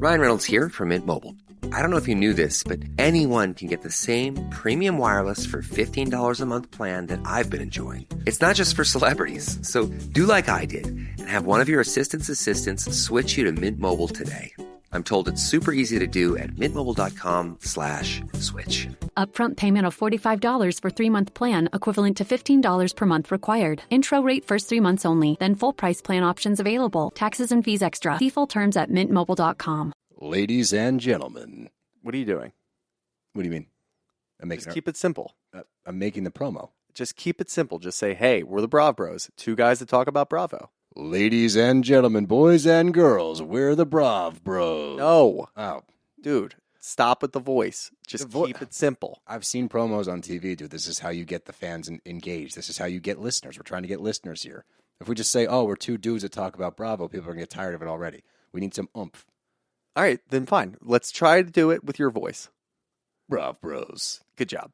Ryan Reynolds here from Mint Mobile. I don't know if you knew this, but anyone can get the same premium wireless for $15 a month plan that I've been enjoying. It's not just for celebrities. So do like I did and have one of your assistants switch you to Mint Mobile today. I'm told it's super easy to do at mintmobile.com/switch. Upfront payment of $45 for 3-month plan, equivalent to $15 per month required. Intro rate first 3 months only, then full price plan options available. Taxes and fees extra. See full terms at mintmobile.com. Ladies and gentlemen. What are you doing? What do you mean? Just keep it simple. I'm making the promo. Just keep it simple. Just say, hey, we're the Brav Bros. 2 guys that talk about Bravo. Ladies and gentlemen, boys and girls, we're the Brav Bros. No. Oh. Dude, stop with the voice. Just keep it simple. I've seen promos on TV, dude. This is how you get the fans engaged. This is how you get listeners. We're trying to get listeners here. If we just say, oh, we're 2 dudes that talk about Bravo, people are going to get tired of it already. We need some oomph. All right, then fine. Let's try to do it with your voice. Brav Bros. Good job.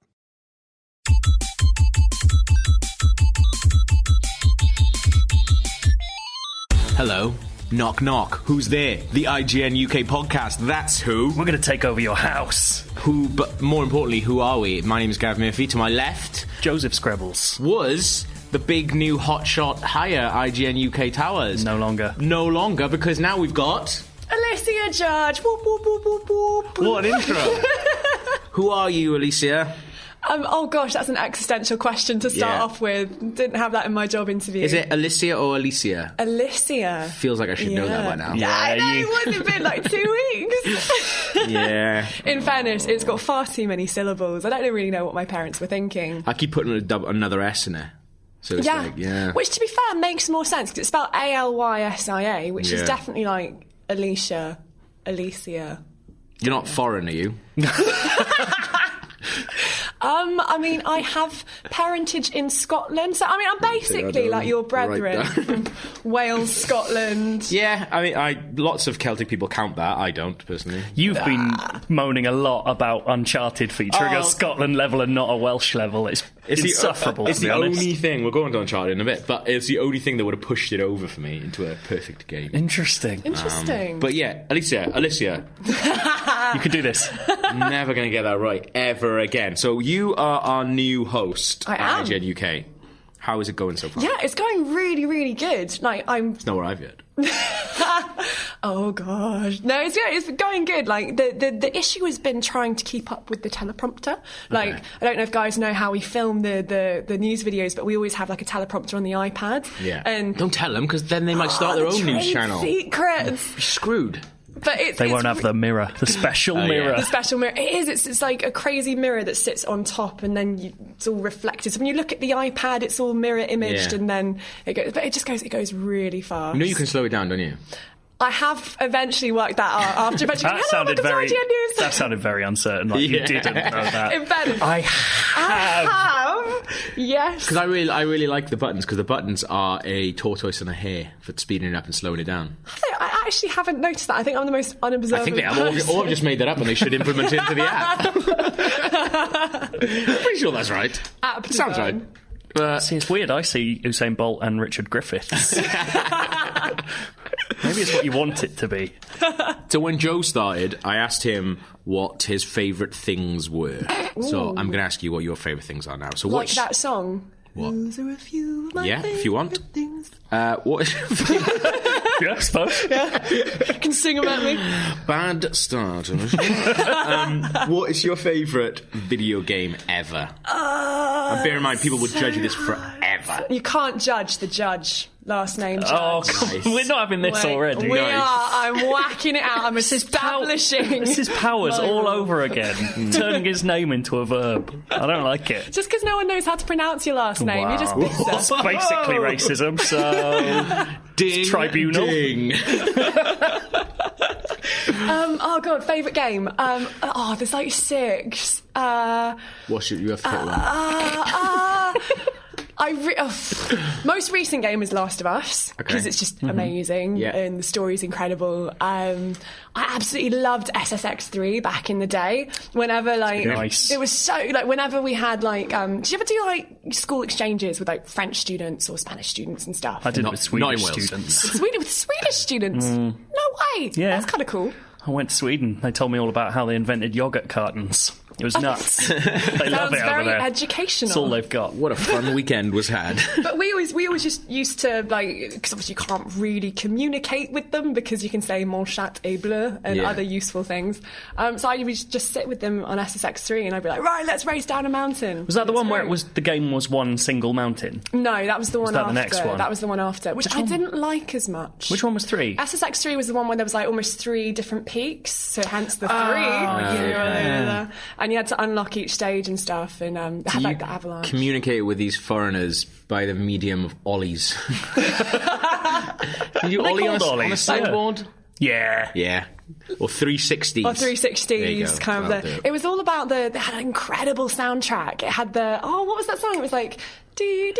Hello. Knock, knock. Who's there? The IGN UK podcast. That's who. We're going to take over your house. Who, but more importantly, who are we? My name is Gav Murphy. To my left, Joseph Screbbles. Was the big new hotshot higher IGN UK towers. No longer. No longer, because now we've got... Alysia Judge. Whoop, whoop, whoop, whoop, whoop. What an intro. Who are you, Alysia? Oh gosh, that's an existential question to start off with. Didn't have that in my job interview. Is it Alysia or Alicia? Alysia. Feels like I should know that by now. Yeah, I know, it wasn't been like 2 weeks. Yeah. In fairness, it's got far too many syllables. I don't really know what my parents were thinking. I keep putting another S in it. So it's Which, to be fair, makes more sense, because it's spelled Alysia, which is definitely like Alicia, Alysia. You're not foreign, are you? I mean, I have parentage in Scotland, so I mean, I'm basically like your brethren from Wales, Scotland. Yeah, I mean, lots of Celtic people count that. I don't, personally. You've been moaning a lot about Uncharted featuring a Scotland level and not a Welsh level. It's insufferable, It's to be the honest. only thing, we're going to Uncharted in a bit, but it's the only thing that would have pushed it over for me into a perfect game. Interesting. But yeah, Alysia. You can do this. Never going to get that right ever again. So you are our new host I at am. IGN UK. How is it going so far? Yeah, it's going really, really good. Like, It's not where I've yet. Oh gosh, no, it's good. It's going good. Like the issue has been trying to keep up with the teleprompter. Like, okay. I don't know if guys know how we film the news videos, but we always have like a teleprompter on the iPad. Yeah. And don't tell them, because then they might start their own news channel. Secrets. You're screwed. But they won't have the mirror, the special mirror. Yeah. The special mirror. It is. It's like a crazy mirror that sits on top, and then it's all reflected. So when you look at the iPad, it's all mirror imaged, and then it goes. But it goes really fast. You know you can slow it down, don't you? I have eventually worked that out after. That sounded very uncertain. Like you didn't know that. In fairness, I have. Yes. Because I really like the buttons, because the buttons are a tortoise and a hare for speeding it up and slowing it down. I actually haven't noticed that. I think I'm the most unobservant person. Or I've just made that up and they should implement it into the app. I'm pretty sure that's right. App it sounds right. See, it's weird. I see Usain Bolt and Richard Griffiths. Maybe it's what you want it to be. So when Joe started, I asked him what his favourite things were. Ooh. So I'm going to ask you what your favourite things are now. So like that song? What? Those are a few of my if you want. Things. What is your favourite? Yeah, I suppose. Yeah. You can sing about me. Bad start. What is your favourite video game ever? And bear in mind, people would judge this forever. You can't judge the judge. Last name Judge. Oh, nice. We're not having this already. We are. I'm whacking it out. I'm establishing. This is Powers all over again. Turning his name into a verb. I don't like it. Just because no one knows how to pronounce your last name, you just miss It's basically racism, so... Ding, tribunal. Ding. Oh, God, favourite game? There's like 6. What's you have to pick one. Most recent game is Last of Us, because it's just amazing and the story's incredible. I absolutely loved SSX3 back in the day. Whenever it was so whenever we had did you ever do school exchanges with French students or Spanish students and stuff? I did it with Swedish students. With Swedish students? No way. Yeah, that's kind of cool. I went to Sweden. They told me all about how they invented yogurt cartons. It was nuts. They love it over there. Very educational. That's all they've got. What a fun weekend was had. But we always just used to, because obviously you can't really communicate with them because you can say mon chat est bleu and other useful things. So I would just sit with them on SSX3 and I'd be like, right, let's race down a mountain. Was that the one where the game was one single mountain? No, that was the one after. The next one? That was the one after, which I didn't like as much. Which one was 3? SSX3 was the one where there was almost 3 different peaks, so hence the 3. And you had to unlock each stage and stuff, and had the avalanche. Communicate with these foreigners by the medium of ollies. Did you ollie on a sideboard? Yeah. Or 360s. Or 360s, kind of. It was all about they had an incredible soundtrack. It had what was that song? It was like... Oh,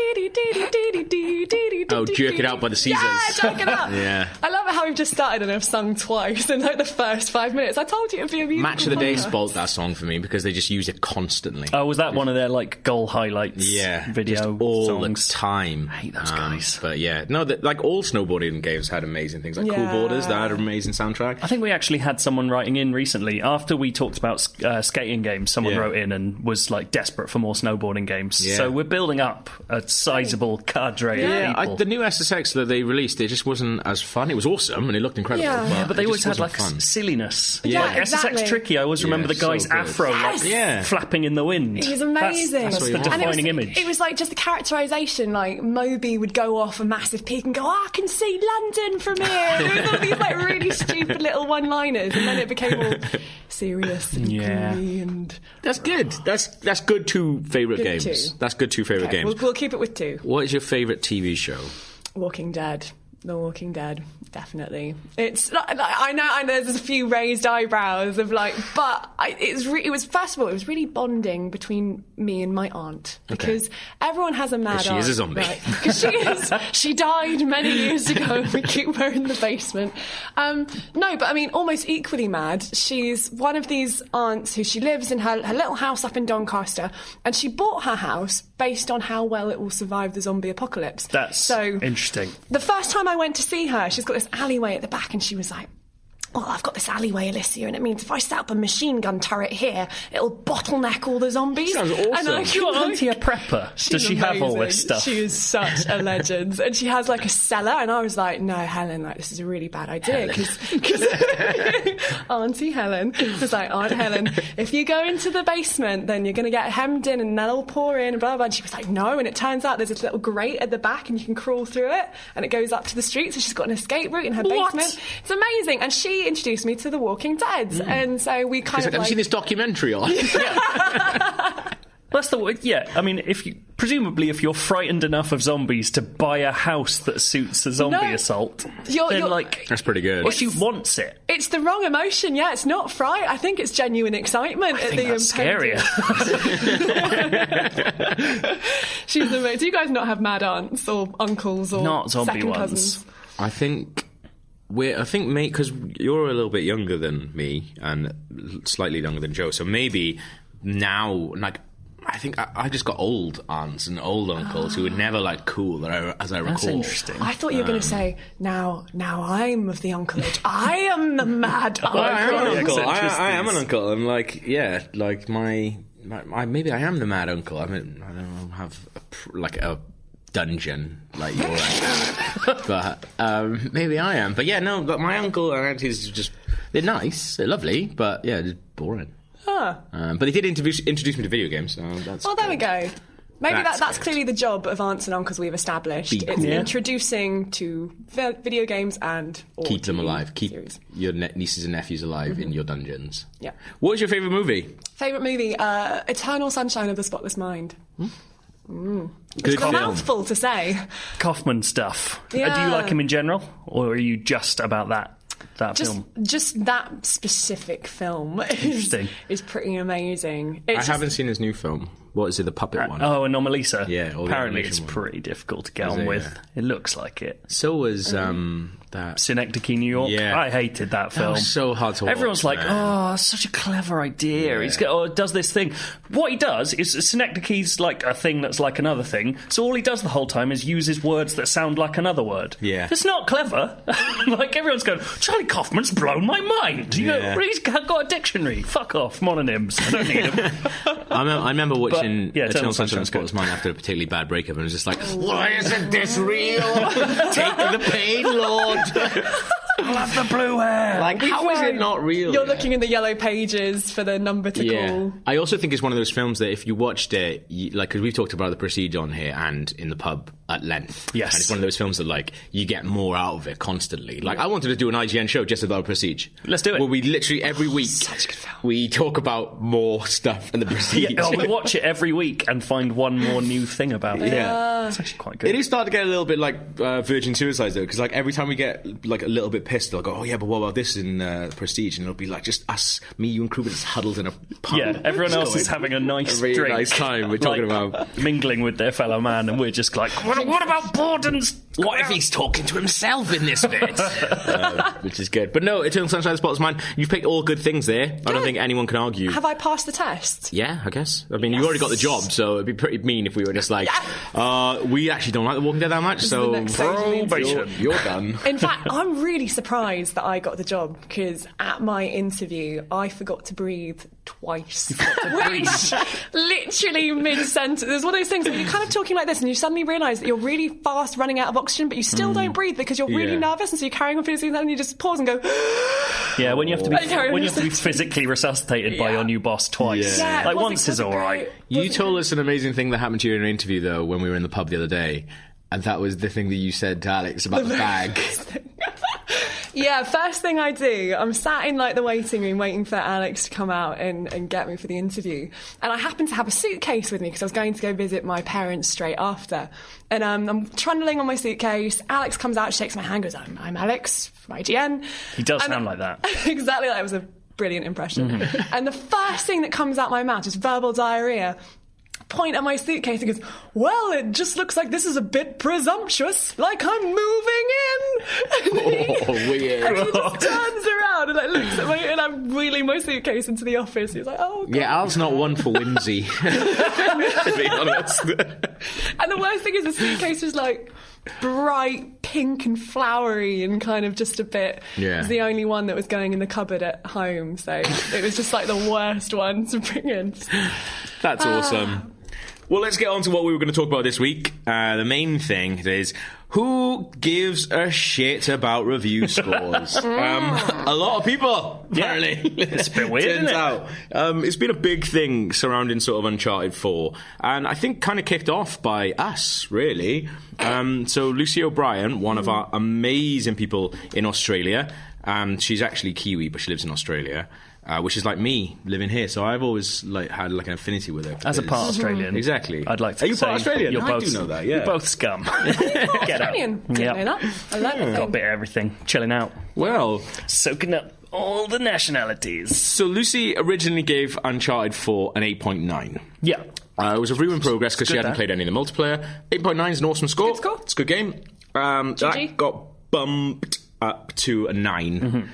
Jerk It Out by the Caesars. Yeah, Jerk It Out. Yeah. I love it how we've just started and have sung twice in the first 5 minutes. I told you it'd be a musical Match of the Day podcast. spoiled that song for me because they just use it constantly. Oh, was that one of their goal highlights? just Video all songs. the time. I hate those guys. But yeah, no, all snowboarding games had amazing things. Cool Borders, that had an amazing soundtrack. I think we actually had someone writing in recently after we talked about skating games. Someone wrote in and was desperate for more snowboarding games. Yeah. So we're building up a sizable cadre of people. The new SSX that they released, it just wasn't as fun. It was awesome and it looked incredible. Yeah, but they always had fun. silliness. Yeah, SSX Tricky. I always remember the guy's afro flapping in the wind. He's amazing. That's the defining image. It was just the characterisation. Moby would go off a massive peak and go, I can see London from here. It was all these really stupid little one-liners, and then it became all serious and gloomy and... That's good. That's good 2 favourite games. 2. That's good 2 favourite games. We'll keep it with 2. What is your favourite TV show? Walking Dead. The Walking Dead, definitely. It's I know there's a few raised eyebrows of but it was first of all, it was really bonding between me and my aunt because everyone has a mad aunt. She is a zombie. Right? Because she died many years ago. We keep her in the basement. No, but almost equally mad. She's one of these aunts who she lives in her little house up in Doncaster, and she bought her house based on how well it will survive the zombie apocalypse. That's so interesting. The first time I went to see her, she's got this alleyway at the back, and she was like, oh, I've got this alleyway, Alysia, and it means if I set up a machine gun turret here, it'll bottleneck all the zombies. Sounds awesome. Your auntie a prepper? Does she have all this stuff? She is such a legend. And she has a cellar, and I was like, no, Helen, this is a really bad idea. Because Auntie Helen was like, Aunt Helen, if you go into the basement, then you're going to get hemmed in and that'll pour in and blah, blah. And she was like, no. And it turns out there's this little grate at the back and you can crawl through it and it goes up to the street. So she's got an escape route in her basement. It's amazing. And she introduced me to The Walking Dead. And so we kind of have you seen this documentary on? That's the word. Yeah, if you're frightened enough of zombies to buy a house that suits a zombie assault, then that's pretty good. Or she wants it. It's the wrong emotion. Yeah, it's not fright. I think it's genuine excitement. I think that's scarier. She's amazing. Do you guys not have mad aunts or uncles or not zombie second ones? Cousins? I think mate, because you're a little bit younger than me and slightly younger than Joe, so maybe now, I think I just got old aunts and old uncles who were never cool, as I recall. That's interesting. I thought you were going to say, now I'm of the uncle-age. I am the mad uncle. I am an uncle. I am an uncle. I'm maybe I am the mad uncle. I don't have a dungeon like your aunt. But maybe I am. But yeah, no, but my uncle and aunties they're nice, they're lovely, but yeah, just boring. But they did introduce me to video games, so that's there we go. Maybe that's clearly the job of aunts and uncles we've established. It's introducing to video games and keep them alive. Keep series. Your nieces and nephews alive in your dungeons. Yeah. What is your favourite movie? Favourite movie? Eternal Sunshine of the Spotless Mind. It's got a mouthful to say. Kaufman stuff. Yeah. Do you like him in general, or are you just about that film? Just that specific film is pretty amazing. I haven't seen his new film. What is it, the puppet one? Oh, Anomalisa. Yeah. Apparently it's pretty difficult to get on with. Yeah. It looks like it. So was Synecdoche, New York. Yeah. I hated that film. That was so hard to watch. Everyone's like, oh, such a clever idea. He does this thing. What he does is Synecdoche's like a thing that's like another thing. So all he does the whole time is uses words that sound like another word. Yeah. It's not clever. Like, everyone's going, Charlie Kaufman's blown my mind. You go, he's got a dictionary. Fuck off. Mononyms. I don't need them. I remember watching Eternal Sunshine of the Spotless Mind after a particularly bad breakup, and it was just like, why isn't this real? Take the pain, Lord. I'll have the blue hair. Like, how is it not real? You're looking in the yellow pages for the number to call. I also think it's one of those films that if you watched it, because we've talked about The Prestige on here and in the pub at length. Yes. And it's one of those films that, like, you get more out of it constantly. Like, I wanted to do an IGN show just about Prestige. Let's do it. Where we literally, every week, Such a good film. we talk about more stuff in The Prestige. We watch it every week and find one more new thing about it. Yeah. It's actually quite good. It is starting to get a little bit like Virgin Suicides, though, because like every time we get like a little bit pissed, they'll go, oh yeah, but what about this in Prestige? And it'll be like just us, me, you and Kruger just huddled in a pub. Yeah, everyone else is having a nice really drink. nice time. We're talking about mingling with their fellow man, and we're just like, what about Borden's? what if he's talking to himself in this bit? Which is good. But no, Eternal Sunshine of the Spotless Mind, you've picked all good things there. I don't think anyone can argue. Have I passed the test? Yeah, I guess. I mean, you already got the job, so it'd be pretty mean if we were just like, we actually don't like The Walking Dead that much, so you're done. In fact, I'm really surprised that I got the job, because at my interview, I forgot to breathe twice. Which, literally mid-sentence, there's one of those things where you're kind of talking like this and you suddenly realise that you're really fast running out of oxygen, but you still don't breathe because you're really nervous, and so you're carrying on feeling, and you just pause and go... Yeah, when you have to be physically resuscitated by your new boss twice. Yeah, like once is all right. You told us an amazing thing that happened to you in an interview, though, when we were in the pub the other day, and that was the thing that you said to Alex about the bag. Yeah, first thing I do, I'm sat in like the waiting room waiting for Alex to come out and get me for the interview. And I happen to have a suitcase with me because I was going to go visit my parents straight after. And I'm trundling on my suitcase. Alex comes out, shakes my hand, goes, I'm Alex from IGN. He does sound like that. Exactly, that was a brilliant impression. Mm-hmm. And the first thing that comes out my mouth is verbal diarrhea. Point at my suitcase and goes, well, it just looks like this is a bit presumptuous, like I'm moving in. Weird. And he just turns around and like looks at me, and I'm wheeling my suitcase into the office. He's like, oh God. Yeah, Al's not one for whimsy, to be honest. And the worst thing is the suitcase was like bright pink and flowery and kind of just a bit. Yeah. It was the only one that was going in the cupboard at home, so it was just like the worst one to bring in. That's awesome. Well, let's get on to what we were going to talk about this week. The main thing is, who gives a shit about review scores? A lot of people, apparently. Yeah. It's a bit weird, Turns isn't it? out. It's been a big thing surrounding sort of Uncharted 4, and I think kind of kicked off by us, really. So Lucy O'Brien, one of our amazing people in Australia, she's actually Kiwi, but she lives in Australia. Which is like me living here, so I've always like had like an affinity with it. As a part Australian, exactly. I'd like to. Are you say part Australian? I do know that. Yeah, you're both scum. Get out. Australian. Didn't know that. I love it. Got a bit of everything. Chilling out. Well, soaking up all the nationalities. So Lucy originally gave Uncharted 4 an 8.9. Yeah. It was a review in progress because she hadn't played any of the multiplayer. 8.9 is an awesome score. Good score. It's a good game. That got bumped up to a 9.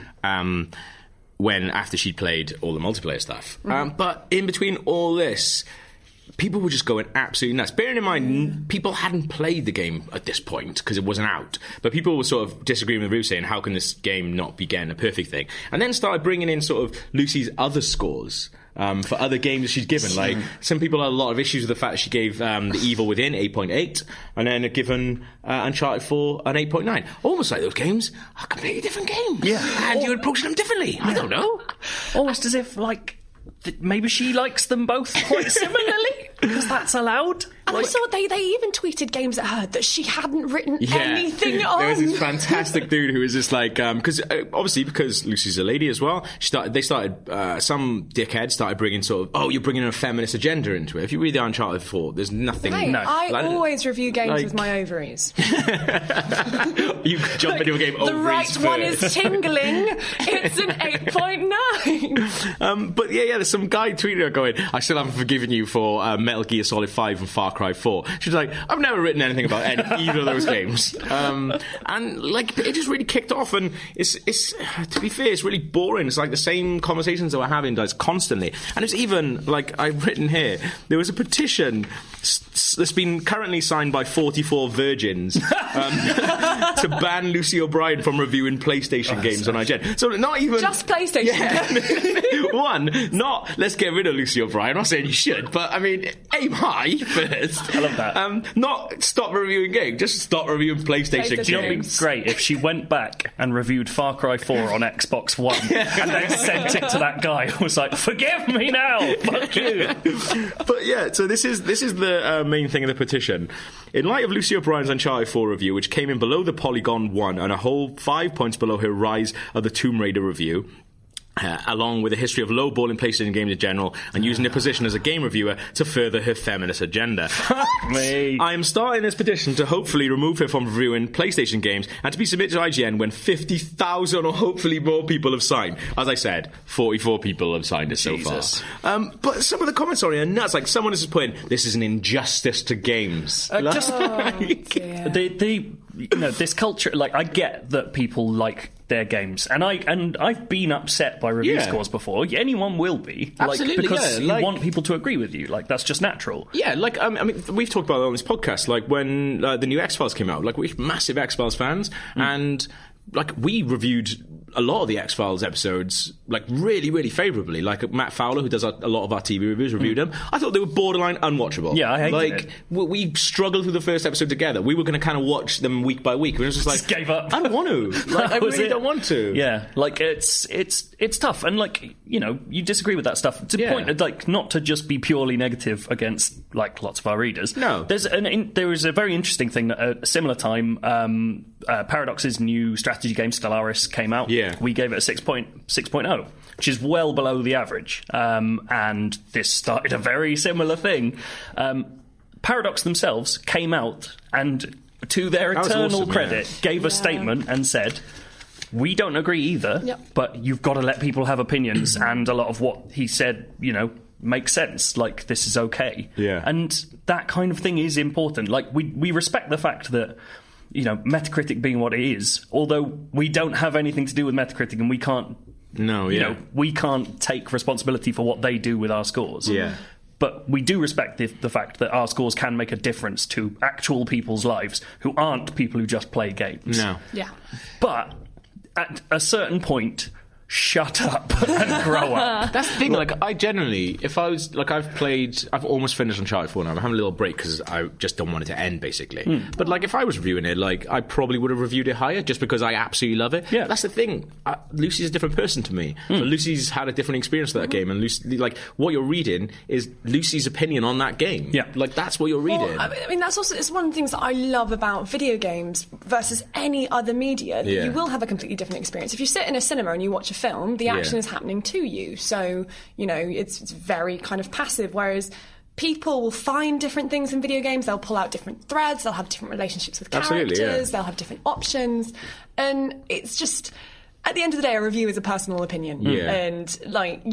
When after she'd played all the multiplayer stuff. But in between all this, people were just going absolutely nuts. Bearing in mind, people hadn't played the game at this point because it wasn't out. But people were sort of disagreeing with Ruth, saying, how can this game not be getting a perfect thing? And then started bringing in sort of Lucy's other scores for other games she's given. Like, some people had a lot of issues with the fact that she gave The Evil Within 8.8 and then had given Uncharted 4 an 8.9. Almost like those games are completely different games. Yeah. And you're approaching them differently. I don't know. Almost as if, like, maybe she likes them both quite similarly, because that's allowed. And I saw they even tweeted games at her that she hadn't written anything on. There was this fantastic dude who was just like, because Lucy's a lady as well, some dickhead started bringing sort of, you're bringing a feminist agenda into it. If you read the Uncharted 4, there's nothing. Hey, I always review games with my ovaries. You jump into a game the ovaries right first. one is tingling. It's an 8.9. But yeah, there's some guy tweeting her going, I still haven't forgiven you for Metal Gear Solid 5 and Far Cry 4. She's like, I've never written anything about either of those games. And like, it just really kicked off, and it's to be fair, it's really boring. It's like the same conversations that we're having constantly. And it's even, like I've written here, there was a petition that's been currently signed by 44 virgins to ban Lucy O'Brien from reviewing PlayStation games on IGN. So not even... Just PlayStation. Yeah. One, not let's get rid of Lucy O'Brien. I'm not saying you should, but I mean, aim high first. I love that. Not stop reviewing games, just stop reviewing PlayStation games. You know, it'd be great if she went back and reviewed Far Cry 4 on Xbox One and then sent it to that guy who was like, forgive me now, fuck you. But yeah, so this is the main thing of the petition. In light of Lucy O'Brien's Uncharted 4 review, which came in below the Polygon 1 and a whole 5 points below her Rise of the Tomb Raider review, along with a history of lowballing PlayStation games in general and using her position as a game reviewer to further her feminist agenda. I am starting this petition to hopefully remove her from reviewing PlayStation games and to be submitted to IGN when 50,000 or hopefully more people have signed. As I said, 44 people have signed it so far. But some of the comments are nuts. Like, someone is just putting, this is an injustice to games. This culture, like, I get that people like their games, and I've been upset by review scores before. Anyone will be, absolutely, because you want people to agree with you. Like, that's just natural. Yeah, like I mean, we've talked about it on this podcast. Like when the new X-Files came out, like we're massive X-Files fans, and like we reviewed a lot of the X-Files episodes like really, really favourably. Like Matt Fowler, who does a lot of our TV reviews, reviewed them. I thought they were borderline unwatchable. Yeah, I hated it. We struggled through the first episode together. We were going to kind of watch them week by week. We were just like, gave up. I don't want to. Like, I really don't want to. Yeah, like it's tough, and like, you know, you disagree with that stuff. To the point, like, not to just be purely negative against like lots of our readers. No, there is a very interesting thing that at a similar time, Paradox's new strategy game Stellaris came out. Yeah. We gave it a 6.0, which is well below the average. And this started a very similar thing. Paradox themselves came out and, to their eternal credit, gave a statement and said, we don't agree either, but you've got to let people have opinions, and a lot of what he said, you know, makes sense. Like, this is okay. Yeah. And that kind of thing is important. Like, we respect the fact that, you know, Metacritic being what it is, although we don't have anything to do with Metacritic, and we can't, we can't take responsibility for what they do with our scores. Yeah. But we do respect the fact that our scores can make a difference to actual people's lives who aren't people who just play games. No. Yeah. But at a certain point, shut up and grow up. That's the thing. Like, I generally, if I was like, I've almost finished Uncharted 4 now. I'm having a little break because I just don't want it to end, basically. But like, if I was reviewing it, like, I probably would have reviewed it higher just because I absolutely love it. Yeah, that's the thing. Lucy's a different person to me. So Lucy's had a different experience with that game, and Lucy, like, what you're reading is Lucy's opinion on that game. Yeah, like, that's what you're reading. Well, I mean, that's also, it's one of the things that I love about video games versus any other media. Yeah. You will have a completely different experience. If you sit in a cinema and you watch a film, the action is happening to you, so you know it's very kind of passive, whereas people will find different things in video games. They'll pull out different threads, they'll have different relationships with characters, they'll have different options, and it's just, at the end of the day, a review is a personal opinion. And like,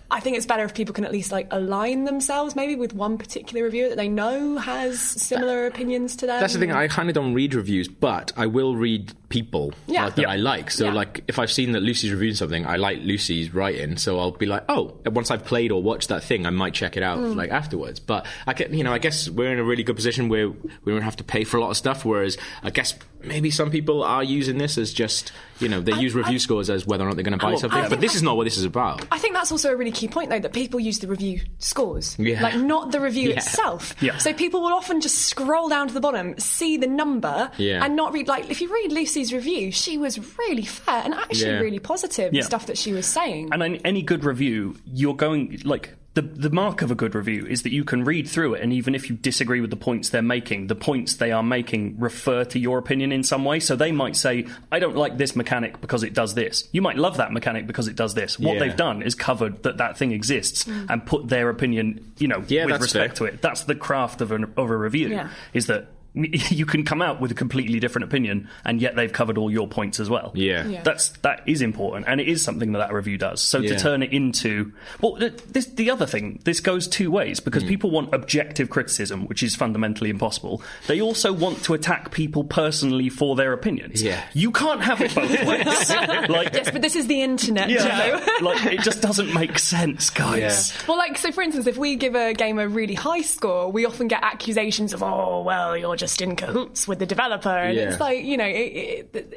I think it's better if people can at least like align themselves maybe with one particular reviewer that they know has similar opinions to them. That's the thing. I kind of don't read reviews, but I will read people that I like. So like, if I've seen that Lucy's reviewing something, I like Lucy's writing, so I'll be like, oh, once I've played or watched that thing, I might check it out like afterwards. But I guess we're in a really good position where we don't have to pay for a lot of stuff, whereas I guess maybe some people are using this as just, you know, they use review scores as whether or not they're going to buy something, but this is not what this is about. I think that's also a really key point, though, that people use the review scores, like not the review itself. So people will often just scroll down to the bottom, see the number, and not read. Like, if you read Lucy's review, she was really fair and actually really positive, the stuff that she was saying. And any good review, you're going, like, the mark of a good review is that you can read through it, and even if you disagree with the points they're making, the points they are making refer to your opinion in some way. So they might say, I don't like this mechanic because it does this. You might love that mechanic because it does this. What they've done is covered that thing exists and put their opinion, you know, with respect to it. That's the craft of a review, is that you can come out with a completely different opinion, and yet they've covered all your points as well. Yeah. That is important, and it is something that review does. So to turn it into... Well, the other thing, this goes two ways, because people want objective criticism, which is fundamentally impossible. They also want to attack people personally for their opinions. Yeah. You can't have it both ways. Yes, but this is the internet, Joe. Joe. It just doesn't make sense, guys. Yeah. Well, so for instance, if we give a game a really high score, we often get accusations of, oh, well, you're just in cahoots with the developer. And it's like,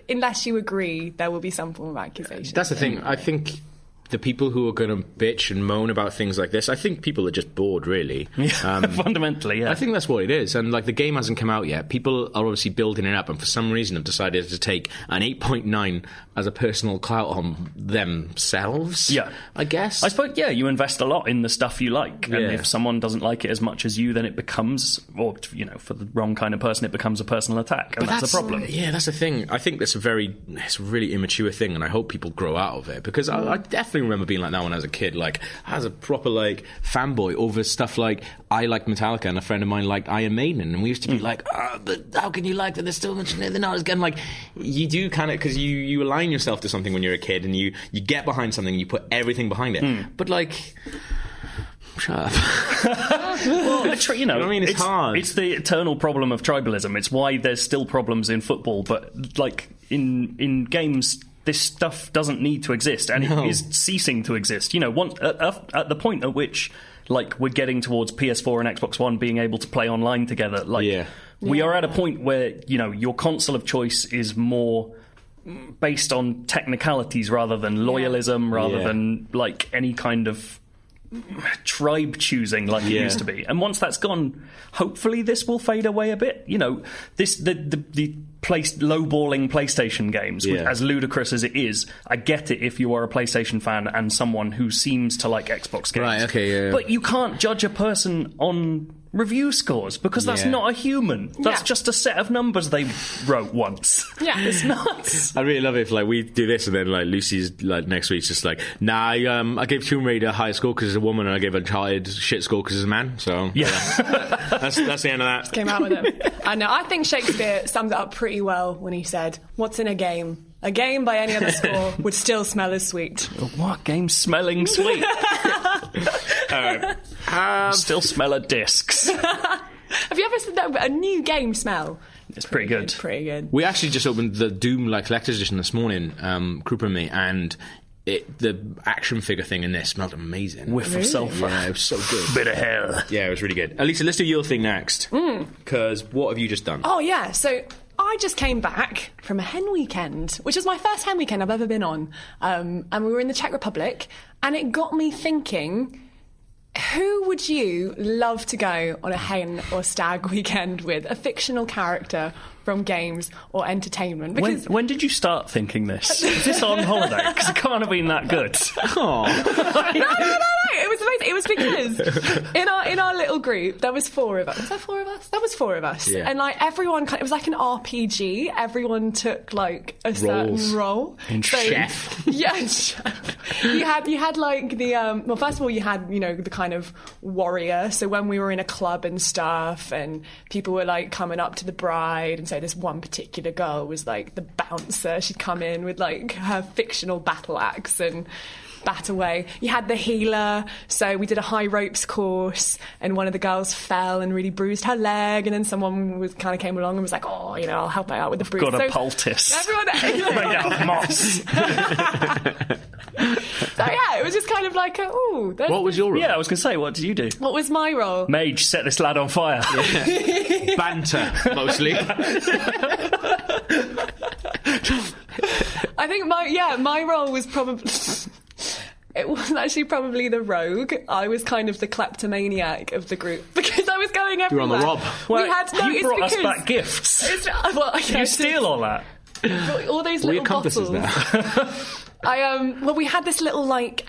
unless you agree, there will be some form of accusation. That's the thing. I think the people who are going to bitch and moan about things like this, I think people are just bored, really. Fundamentally, yeah. I think that's what it is. And the game hasn't come out yet. People are obviously building it up, and for some reason have decided to take an 8.9 as a personal clout on themselves. Yeah, I guess. I suppose. Yeah, you invest a lot in the stuff you like, and if someone doesn't like it as much as you, then it becomes, or for the wrong kind of person, it becomes a personal attack, and that's a problem. Yeah, that's the thing. I think it's a really immature thing, and I hope people grow out of it, because I definitely remember being like that when I was a kid, as a proper fanboy over stuff like I liked Metallica and a friend of mine liked Iron Maiden, and we used to be like, but how can you like that? There's still much. They're not as good. You do kind of, because you align yourself to something when you're a kid, and you get behind something and you put everything behind it. But shut up. Well, you know what I mean? It's hard. It's the eternal problem of tribalism. It's why there's still problems in football, but in games, this stuff doesn't need to exist, and it is ceasing to exist. Once at the point at which we're getting towards PS4 and Xbox One being able to play online together, we are at a point where your console of choice is more based on technicalities rather than loyalism, rather than any kind of tribe choosing it used to be. And once that's gone, hopefully this will fade away a bit. The lowballing PlayStation games, as ludicrous as it is, I get it if you are a PlayStation fan and someone who seems to like Xbox games. Right, okay, yeah. But you can't judge a person on review scores, because that's not a human. That's just a set of numbers they wrote once. Yeah, it's nuts. I really love it if we do this and then Lucy's next week's just I gave Tomb Raider a high score because it's a woman, and I gave Uncharted shit score because it's a man. So that's the end of that. Just came out with it. I know. I think Shakespeare summed it up pretty well when he said, "What's in a game? A game by any other score would still smell as sweet." What game smelling sweet? Still smell of discs. Have you ever said that? A new game smell? It's pretty good. Pretty good. We actually just opened the Doom Collector's Edition this morning, Krupa and me, and the action figure thing in there smelled amazing. Whiff of sulphur. Yeah, it was so good. Bit of hell. Yeah, it was really good. Alysia, let's do your thing next. Because what have you just done? Oh, yeah. So I just came back from a hen weekend, which was my first hen weekend I've ever been on. And we were in the Czech Republic, and it got me thinking, who would you love to go on a hen or stag weekend with? A fictional character from games or entertainment. Because when did you start thinking this? Is this on holiday? Because it can't have been that good. Oh. No. It was amazing. It was because in our little group there was 4 of us. Was there 4 of us? There was 4 of us. Yeah. And everyone, it was like an RPG. Everyone took a certain role. And chef. Yeah, chef. You had the well, first of all you had the kind of warrior. So when we were in a club and stuff, and people were coming up to the bride and say this one particular girl was the bouncer. She'd come in with her fictional battle axe and bat away. You had the healer, so we did a high ropes course, and one of the girls fell and really bruised her leg, and then someone came along and was like, "Oh, I'll help her out with the bruise." Got a poultice. Everyone made out of moss. So yeah, it was just kind of what was your role? Yeah, I was going to say, what did you do? What was my role? Mage, set this lad on fire. Yeah. Banter, mostly. I think my role was probably... It was actually probably the rogue. I was kind of the kleptomaniac of the group because I was going everywhere. You were on the rob. Well, you brought us back gifts. You steal all that. All those little bottles. Well, we had this little like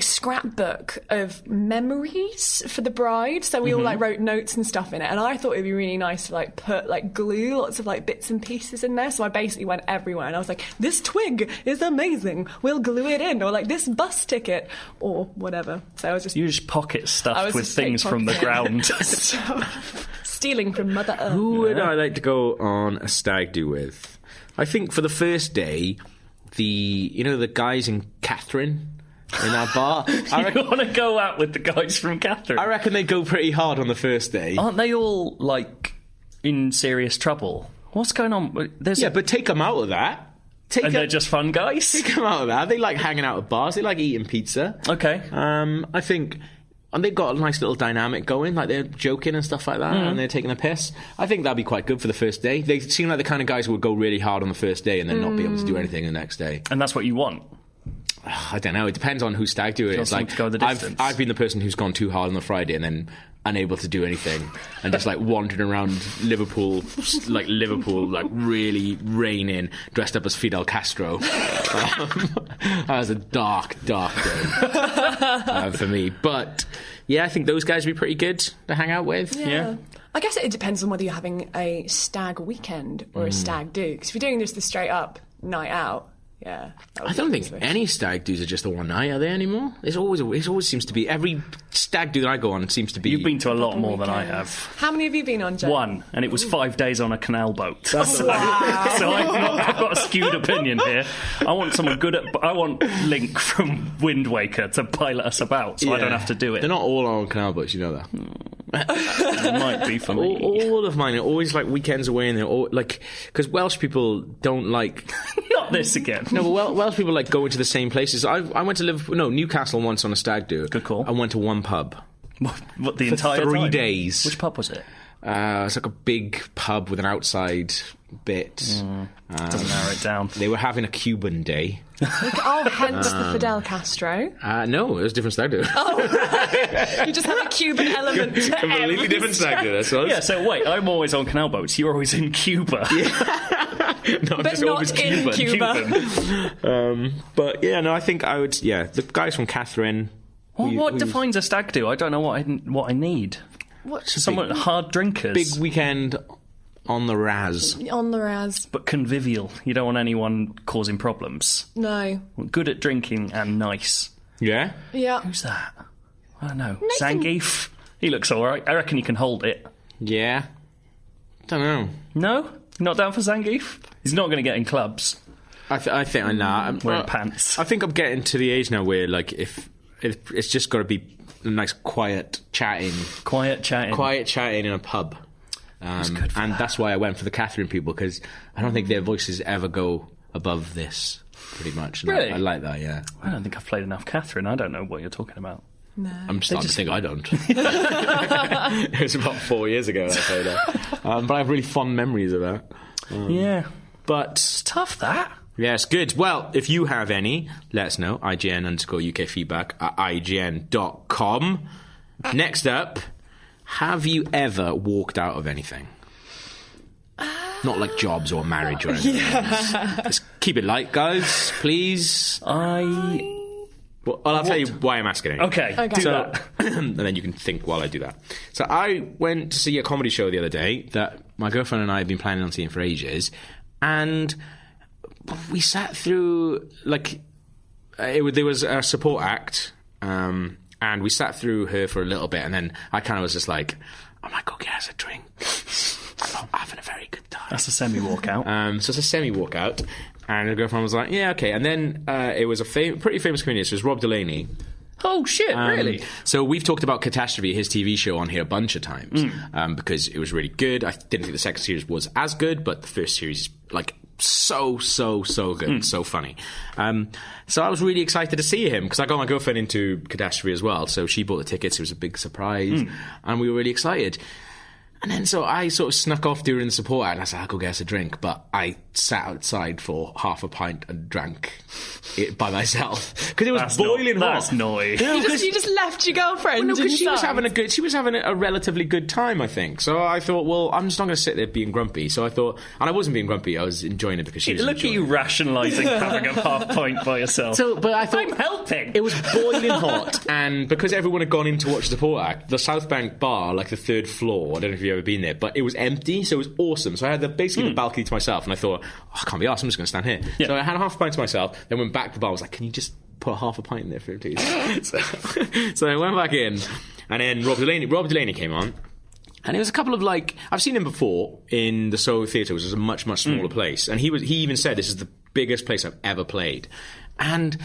scrapbook of memories for the bride, so we all like wrote notes and stuff in it, and I thought it'd be really nice to like put like glue lots of like bits and pieces in there. So I basically went everywhere, and I was like, "This twig is amazing. We'll glue it in," or like this bus ticket, or whatever. So I was just pocket stuffed with things from the ground. Stealing from Mother Earth. Who would I like to go on a stag do with? I think for the first day, the guys in Catherine in our bar. I want to go out with the guys from Catherine. I reckon they go pretty hard on the first day. Aren't they all like in serious trouble? What's going on? But take them out of that. They're just fun guys? Take them out of that. They like hanging out at bars. They like eating pizza. Okay. I think... And they've got a nice little dynamic going, like they're joking and stuff like that, and they're taking a piss. I think that'd be quite good for the first day. They seem like the kind of guys who would go really hard on the first day and then not be able to do anything the next day. And that's what you want? I don't know. It depends on who stag do it is. Like, I've been the person who's gone too hard on the Friday and then unable to do anything and just like wandering around Liverpool, like really raining, dressed up as Fidel Castro. That was a dark day for me. But yeah, I think those guys would be pretty good to hang out with. Yeah. I guess it depends on whether you're having a stag weekend or a stag do. Because if you're doing just the straight up night out, yeah. I don't think any stag do's are just the one night, are they anymore? It always seems to be. Every stag do that I go on seems to be... You've been to a lot more than I have. How many have you been on, Joe? One, and it was 5 days on a canal boat. Wow. So I've got a skewed opinion here. I want someone good at... I want Link from Wind Waker to pilot us about, so I don't have to do it. They're not all on canal boats, you know that. It might be for me. All of mine are always like weekends away, and they're all like... Because Welsh people don't like... Not this again. No, but Welsh people like going to the same places. I went to Newcastle once on a stag do. Good call. I went to one pub. What the entire 3 time? days. Which pub was it? It's like a big pub with an outside bit. Doesn't narrow it down. They were having a Cuban day. Hence the Fidel Castro. No, it was a different stag do. You just have a Cuban element to completely different stag do. That's what. Yeah. So wait, I'm always on canal boats. You're always in Cuba. No, but just not always in Cuban. But yeah, no, I think I would. Yeah, the guys from Catherine. What defines a stag do? I don't know what I need. Somewhat hard drinkers. Big weekend on the Raz. On the Raz. But convivial. You don't want anyone causing problems. No. Good at drinking and nice. Yeah? Yeah. Who's that? I don't know. Zangief? He looks alright. I reckon he can hold it. Yeah. Don't know. No? Not down for Zangief? He's not going to get in clubs. I think I'm not. Wearing pants. I think I'm getting to the age now where, like, if it's just got to be a nice quiet chatting. Quiet chatting in a pub. And that's why I went for the Catherine people, because I don't think their voices ever go above this, pretty much. Really? I like that, yeah. I don't think I've played enough Catherine. I don't know what you're talking about. No. I'm starting to think I don't. It was about 4 years ago I played that. But I have really fond memories of that. Yeah. But it's tough, that. Yes, good. Well, if you have any, let us know. IGN_UK feedback at IGN.com. Next up, have you ever walked out of anything? Not like jobs or marriage or anything. Just keep it light, guys, please. Well, I'll tell you why I'm asking it. Okay. Do that. And then you can think while I do that. So I went to see a comedy show the other day that my girlfriend and I have been planning on seeing for ages. And we sat through, like, there was a support act, and we sat through her for a little bit, and then I kind of was just like, I might go get us a drink. I'm not having a very good time. That's a semi-walkout. So it's a semi-walkout. And her girlfriend was like, yeah, okay. And then it was a pretty famous comedian. So it was Rob Delaney. Oh, shit, really? So we've talked about Catastrophe, his TV show, on here a bunch of times because it was really good. I didn't think the second series was as good, but the first series is, like, so good, so funny. So I was really excited to see him because I got my girlfriend into Catastrophe as well. So she bought the tickets. It was a big surprise. And we were really excited. And then so I sort of snuck off during the support act and I said, I'll go get us a drink. But I sat outside for half a pint and drank it by myself. Because it was boiling hot. That's naughty. You just left your girlfriend. Well, no, because she was having a relatively good time, I think. So I thought, well, I'm just not going to sit there being grumpy. So I thought, and I wasn't being grumpy, I was enjoying it because she was Look at you rationalising having a half pint by yourself. But I thought, I'm helping. It was boiling hot, and because everyone had gone in to watch the support act, the South Bank bar, like the third floor, I don't know if you've ever been there, but it was empty, so it was awesome. So I had basically the balcony to myself, and I thought, I can't be arsed, I'm just going to stand here. Yeah. So I had a half a pint to myself, then went back to the bar, I was like, can you just put half a pint in there for him, please? so I went back in, and then Rob Delaney came on. And it was a couple of I've seen him before in the Soho Theatre, which is a much, much smaller place. And he even said this is the biggest place I've ever played. And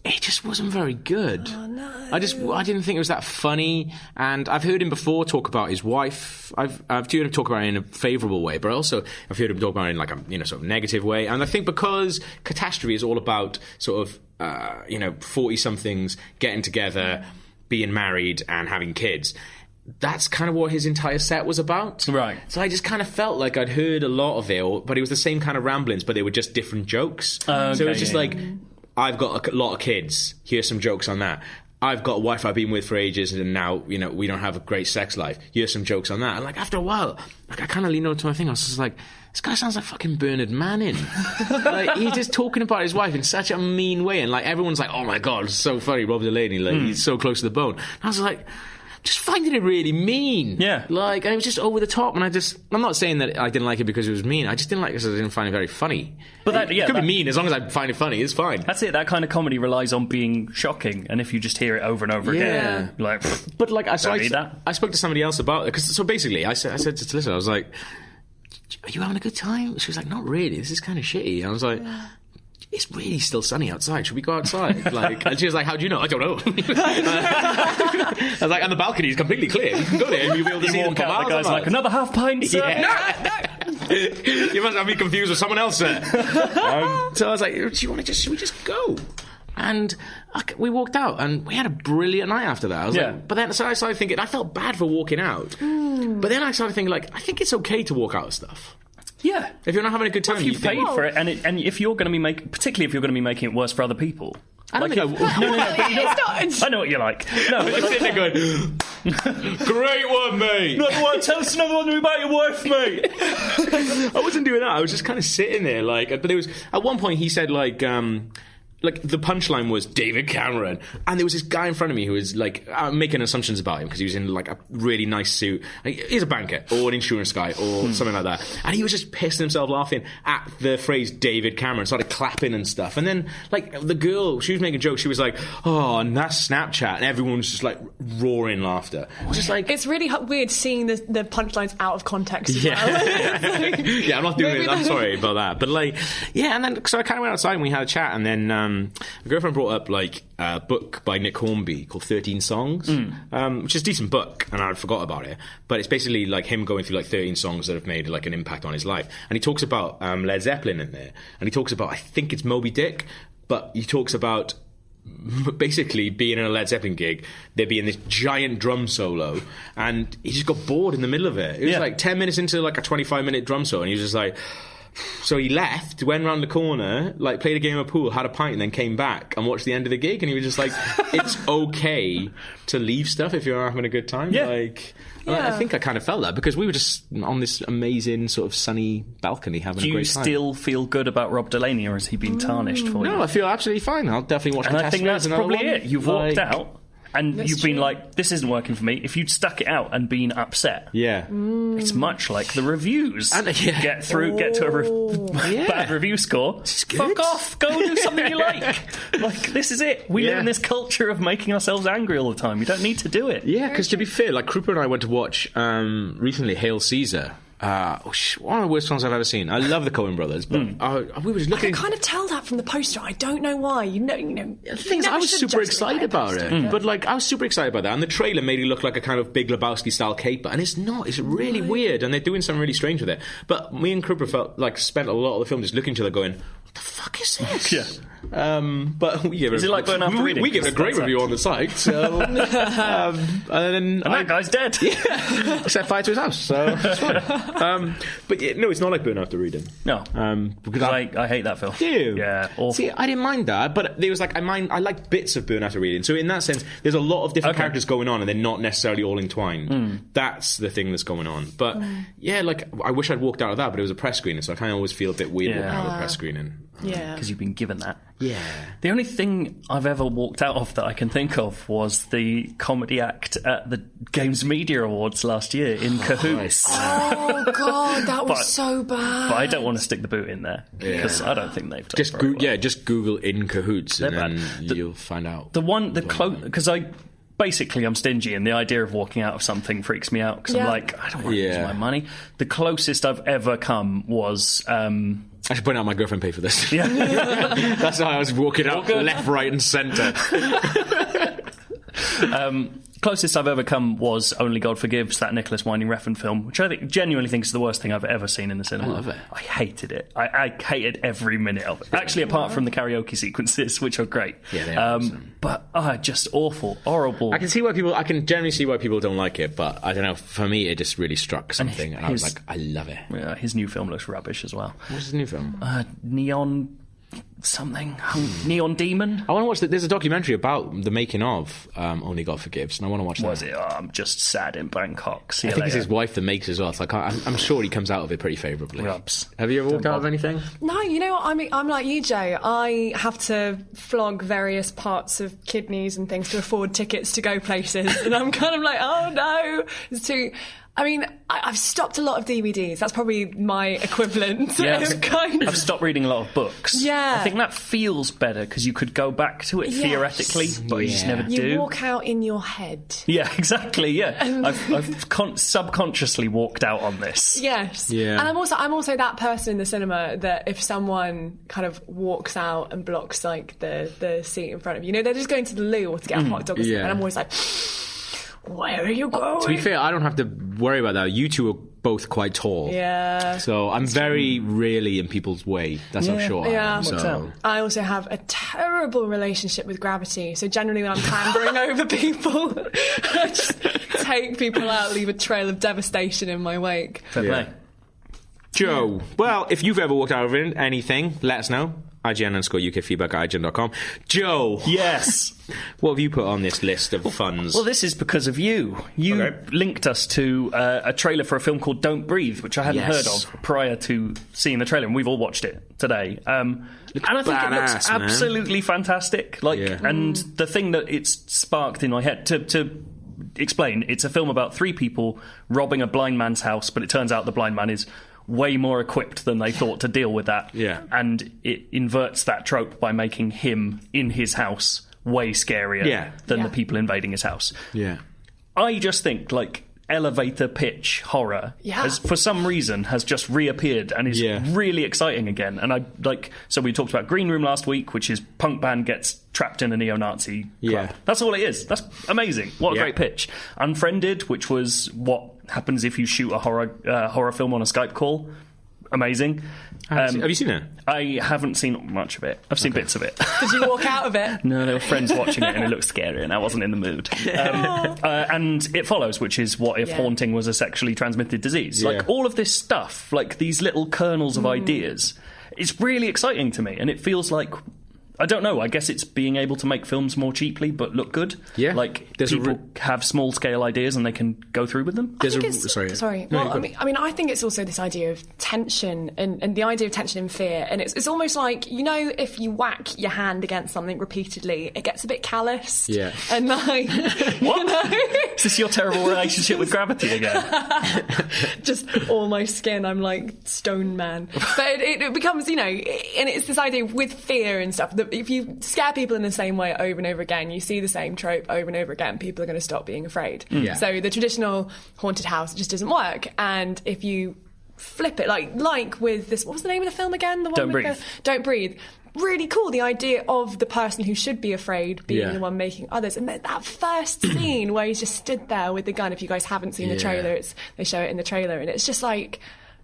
it just wasn't very good. Oh, no. I didn't think it was that funny. And I've heard him before talk about his wife. I've heard him talk about it in a favourable way, but also I've heard him talk about it in like a sort of negative way. And I think because Catastrophe is all about sort of 40-somethings getting together, being married and having kids, that's kind of what his entire set was about. Right. So I just kind of felt like I'd heard a lot of it, but it was the same kind of ramblings, but they were just different jokes. So it was just I've got a lot of kids, here's some jokes on that. I've got a wife I've been with for ages and now, we don't have a great sex life. Here's some jokes on that. And after a while, I kind of leaned over to my thing. I was just like, this guy sounds like fucking Bernard Manning. He's just talking about his wife in such a mean way. And everyone's like, oh my God, it's so funny, Rob Delaney. He's so close to the bone. And I was like, just finding it really mean. Yeah. And it was just over the top, and I'm not saying that I didn't like it because it was mean, I just didn't like it because I didn't find it very funny. But it could be mean, as long as I find it funny, it's fine. That's it, that kind of comedy relies on being shocking, and if you just hear it over and over again, I spoke to somebody else about it, so basically, I said to Alysia, I was like, are you having a good time? She was like, not really, this is kind of shitty. And I was like, it's really still sunny outside. Should we go outside? And she was like, how do you know? I don't know. I was like, and the balcony is completely clear. You can go there and you'll be able to see them for miles. The guy's like, another half pint, sir? Yeah. No. You must have me confused with someone else, sir. So I was like, should we just go? And we walked out, and we had a brilliant night after that. I was like, but then so I started thinking, I felt bad for walking out. But then I started thinking, I think it's okay to walk out of stuff. Yeah, if you're not having a good time, if you've paid for it, and if you're going to be particularly if you're going to be making it worse for other people. I don't think I know what you're like. No, but you're sitting there going, great one, mate. Another one. Tell us another one about your wife, mate. I wasn't doing that. I was just kind of sitting there, but there was at one point he said the punchline was David Cameron, and there was this guy in front of me who was making assumptions about him because he was in a really nice suit. He's a banker or an insurance guy or something like that, and he was just pissing himself laughing at the phrase David Cameron, started clapping and stuff. And then the girl, she was making jokes. She was like, "Oh, and that's Snapchat," and everyone was just roaring laughter. Just it's really weird seeing the punchlines out of context. As well. Yeah, I'm not doing it. I'm sorry about that, but and then so I kind of went outside and we had a chat, and then. My girlfriend brought up a book by Nick Hornby called 13 Songs, which is a decent book, and I forgot about it. But it's basically him going through 13 songs that have made an impact on his life. And he talks about Led Zeppelin in there, and he talks about, I think it's Moby Dick, but he talks about basically being in a Led Zeppelin gig, there being this giant drum solo, and he just got bored in the middle of it. It was 10 minutes into a 25-minute drum solo, and he was just like. So he left, went round the corner, played a game of pool, had a pint, and then came back and watched the end of the gig. And he was just like, "It's okay to leave stuff if you're having a good time." Yeah. I think I kind of felt that because we were just on this amazing sort of sunny balcony having a great time. Do you still feel good about Rob Delaney, or has he been tarnished for you? No, I feel absolutely fine. I'll definitely watch. And I think that's probably it. You've walked out. And you've been this isn't working for me. If you'd stuck it out and been upset, it's much like the reviews. And, get to a bad review score. Fuck off. Go do something you like. This is it. We live in this culture of making ourselves angry all the time. You don't need to do it. Yeah, because to be fair, Krupa and I went to watch recently Hail Caesar. One of the worst films I've ever seen. I love the Coen brothers, but we were just looking. I can kind of tell that from the poster. I don't know why. The thing is, I was super excited about it, but I was super excited about that. And the trailer made it look like a kind of Big Lebowski style caper, and it's not. It's really weird, and they're doing something really strange with it. But me and Krupa spent a lot of the film just looking at each other, going, "What the fuck fuck is this? Yeah. But we give Is it like Burn After Reading? We give it a great review on the site. So, and that guy's dead. Yeah, set fire to his house. So it's fine. But no, it's not like Burn After Reading. No, because I hate that film. Do you? Yeah. Awful. See, I didn't mind that, but there was like I like bits of Burn After Reading. So in that sense, there's a lot of different characters going on, and they're not necessarily all entwined. That's the thing that's going on. But yeah, like I wish I'd walked out of that, but it was a press screening, so I kind of always feel a bit weird walking out of a press screening. Yeah, because you've been given that. Yeah. The only thing I've ever walked out of that I can think of was the comedy act at the Games Media Awards last year in Cahoots. Oh God, that was so bad. But I don't want to stick the boot in there because I don't think they've done just very well. just Google in Cahoots and then you'll find out. Because I'm stingy, and the idea of walking out of something freaks me out because I'm like, I don't want to use my money. The closest I've ever come was. I should point out my girlfriend paid for this. Yeah. That's how I was walking out left, right, and centre. Closest I've ever come was Only God Forgives, that Nicholas Winding Refn film, which I genuinely think is the worst thing I've ever seen in the cinema. I love it. I hated it. I hated every minute of it. Actually, apart from the karaoke sequences, which are great. Yeah, they are awesome. But just awful, horrible. I can generally see why people don't like it, but I don't know. For me, it just really struck something, and I was like, I love it. Yeah, his new film looks rubbish as well. What's his new film? Neon Demon. I want to watch there's a documentary about the making of Only God Forgives, and I want to watch that. Was it? I'm just sad in Bangkok. I think it's his wife that makes it as well. So I'm sure he comes out of it pretty favourably. Rubs. Have you ever walked out of anything? No, you know what? I'm like you, Joe. I have to flog various parts of kidneys and things to afford tickets to go places, and I'm kind of like, oh no, it's too. I mean, I've stopped a lot of DVDs. That's probably my equivalent. I've stopped reading a lot of books. Yeah. I think that feels better because you could go back to it theoretically, but you just never do. You walk out in your head. Yeah, exactly, yeah. I've subconsciously walked out on this. Yes. Yeah. And I'm also that person in the cinema that if someone kind of walks out and blocks like the seat in front of you, they're just going to the loo or to get a hot dog or something, and I'm always like, where are you going? To be fair, I don't have to worry about that. You two are both quite tall. Yeah. So I'm very rarely in people's way. That's how short I am. So. I also have a terrible relationship with gravity. So generally when I'm clambering over people, I just take people out, leave a trail of devastation in my wake. Fair play. Joe, well, if you've ever walked out of anything, let us know. IGN_UK feedback at IGN.com. Joe. Yes. What have you put on this list of funs? Well, this is because of you. You linked us to a trailer for a film called Don't Breathe, which I hadn't heard of prior to seeing the trailer, and we've all watched it today. And I think it looks absolutely fantastic. And the thing that it's sparked in my head to explain, it's a film about three people robbing a blind man's house, but it turns out the blind man is way more equipped than they thought to deal with that. Yeah. And it inverts that trope by making him in his house way scarier than the people invading his house. Yeah. I just think, elevator pitch horror for some reason has just reappeared and is really exciting again. And so we talked about Green Room last week, which is punk band gets trapped in a neo-Nazi club. Yeah. That's all it is. That's amazing. What a great pitch. Unfriended, which was what happens if you shoot a horror film on a Skype call. Amazing. Have you seen it? I haven't seen much of it. I've seen bits of it. Did you walk out of it? No, there were friends watching it and it looked scary and I wasn't in the mood. And It Follows, which is what if haunting was a sexually transmitted disease. All of this stuff, these little kernels of ideas, it's really exciting to me, and it feels like, I don't know, I guess it's being able to make films more cheaply but look good. Yeah. People have small scale ideas and they can go through with them. Sorry. No, well, I mean, I think it's also this idea of tension and the idea of tension and fear. And it's almost like, if you whack your hand against something repeatedly, it gets a bit calloused. Yeah. And what? Is this your terrible relationship with gravity again? Just all my skin, I'm like Stone Man. But it becomes, and it's this idea with fear and stuff that if you scare people in the same way over and over again, you see the same trope over and over again, people are going to stop being afraid. Yeah. So the traditional haunted house just doesn't work. And if you flip it, like with this, what was the name of the film again? The one Don't Breathe. Don't Breathe. Really cool, the idea of the person who should be afraid being the one making others. And that first scene where he's just stood there with the gun, if you guys haven't seen the trailer, they show it in the trailer, and it's just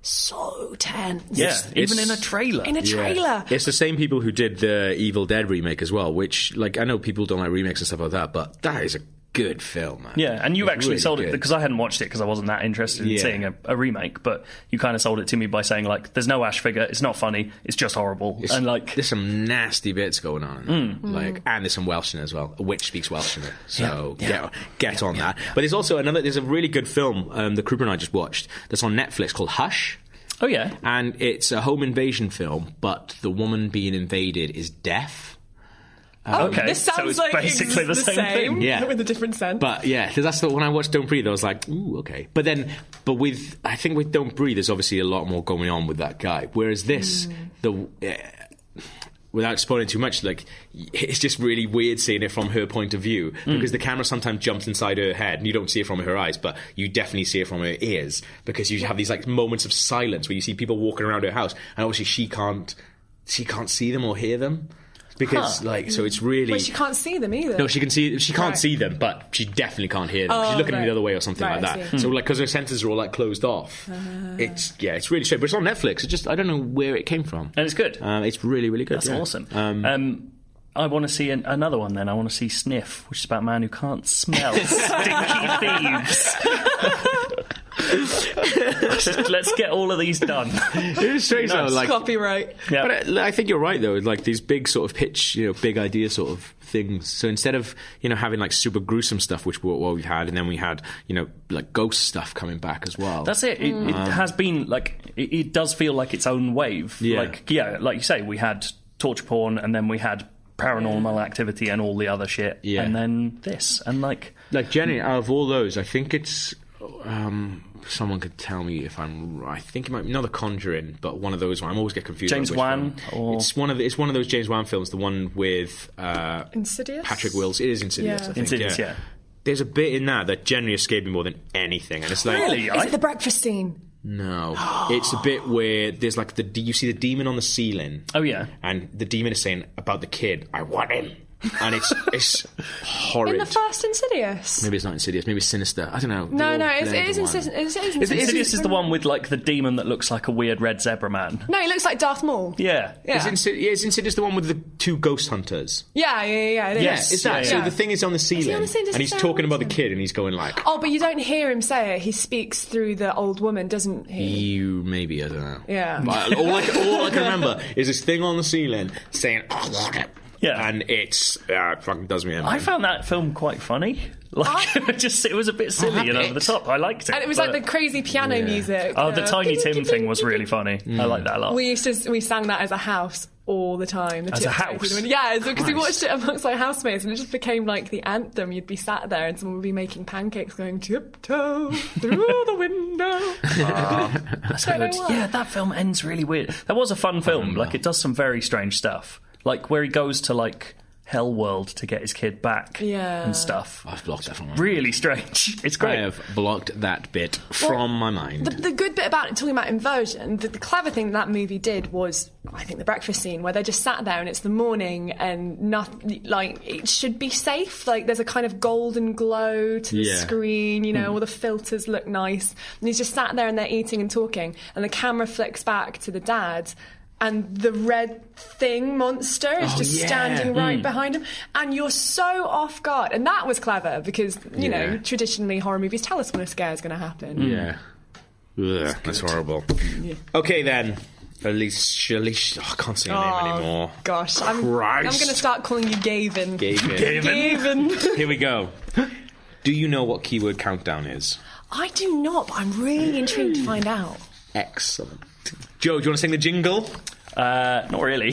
so tense. Yeah, even in a trailer. In a trailer. It's the same people who did the Evil Dead remake as well, which, like, I know people don't like remakes and stuff like that, but that is a good film, man. Yeah, and you actually really sold good. it, because I hadn't watched it because I wasn't that interested in seeing a remake, but you kind of sold it to me by saying, like, there's no Ash figure, it's not funny, it's just horrible. And like, there's some nasty bits going on. Like, and there's some Welsh in it as well. A witch speaks Welsh in it. So get on that. But there's also there's a really good film the Kruger and I just watched that's on Netflix called Hush. Oh yeah. And it's a home invasion film, but the woman being invaded is deaf. Okay, this sounds so it's like basically the same thing. Yeah. With a different sense. But yeah, because that's when I watched Don't Breathe, I was like, ooh, okay. But I think with Don't Breathe, there's obviously a lot more going on with that guy. Whereas this, without spoiling too much, like, it's just really weird seeing it from her point of view, because the camera sometimes jumps inside her head and you don't see it from her eyes, but you definitely see it from her ears, because you have these like moments of silence where you see people walking around her house and obviously she can't see them or hear them. Because so it's really. But she can't see them either. No, she can see. She can't see them, but she definitely can't hear them. She's looking the other way or something like that. So like, because her senses are all like closed off. It's really strange. But it's on Netflix. I don't know where it came from. And it's good. It's really, really good. That's awesome. I want to see another one then. I want to see Sniff, which is about a man who can't smell stinky thieves. Let's get all of these done. It's strange though, like copyright. Yeah. But I think you're right though. Like these big sort of pitch, big idea sort of things. So instead of having like super gruesome stuff, which what we've had, and then we had like ghost stuff coming back as well. That's it. It has been like it does feel like its own wave. Yeah. Like you say, we had torture porn, and then we had Paranormal Activity and all the other shit, and then this, and like Jenny, out of all those, I think it's someone could tell me if I'm right. I think it might be not The Conjuring, but one of those. I always get confused. James Wan, or it's one of those James Wan films. The one with Insidious. Patrick Wills. It is Insidious. Yeah. I think. Insidious, yeah. There's a bit in that generally escaped me more than anything, and it's like really. Is it the breakfast scene? No, it's a bit where there's like you see the demon on the ceiling. Oh yeah, and the demon is saying about the kid, "I want him," and it's horrid. In the first Insidious. Maybe it's not Insidious. Maybe it's Sinister. I don't know. No, it is Insidious. Insidious is the one with like the demon that looks like a weird red zebra man. No, he looks like Darth Maul. Yeah. Is Insidious the one with the two ghost hunters? Yeah. It is. Is that so? The thing is on the ceiling, and he's talking about the kid, and he's going like, "Oh, but you don't hear him say it. He speaks through the old woman, doesn't he?" Maybe, I don't know. Yeah. But all I can remember is this thing on the ceiling saying, "I want it." Yeah, and it's fucking does me in. I found that film quite funny. Like, it was a bit silly and over the top. I liked it, and it was like the crazy piano music. Oh, the Tiny Tim thing was really funny. I like that a lot. We sang that as a house all the time. As a house? Yeah, because we watched it amongst my housemates, and it just became like the anthem. You'd be sat there, and someone would be making pancakes, going tiptoe through the window. That's good. Yeah, that film ends really weird. That was a fun film. Like, it does some very strange stuff. Like where he goes to like Hell World to get his kid back and stuff. I've blocked that from my really strange. It's great. I have blocked that bit from my mind. The good bit about it, talking about inversion, the clever thing that movie did was, I think, the breakfast scene where they just sat there and it's the morning and nothing, like, it should be safe. Like, there's a kind of golden glow to the screen, all the filters look nice. And he's just sat there and they're eating and talking, and the camera flicks back to the dad, and the red thing monster is just standing right behind him, and you're so off guard. And that was clever because, you know, traditionally horror movies tell us when a scare is going to happen. Yeah. Ugh, that's horrible. Yeah. Okay, then. Alysia, I can't say your name anymore. Gosh, I'm going to start calling you Gavin. Gavin. Here we go. Do you know what keyword countdown is? I do not, but I'm really intrigued to find out. Excellent. Joe, do you want to sing the jingle? Not really.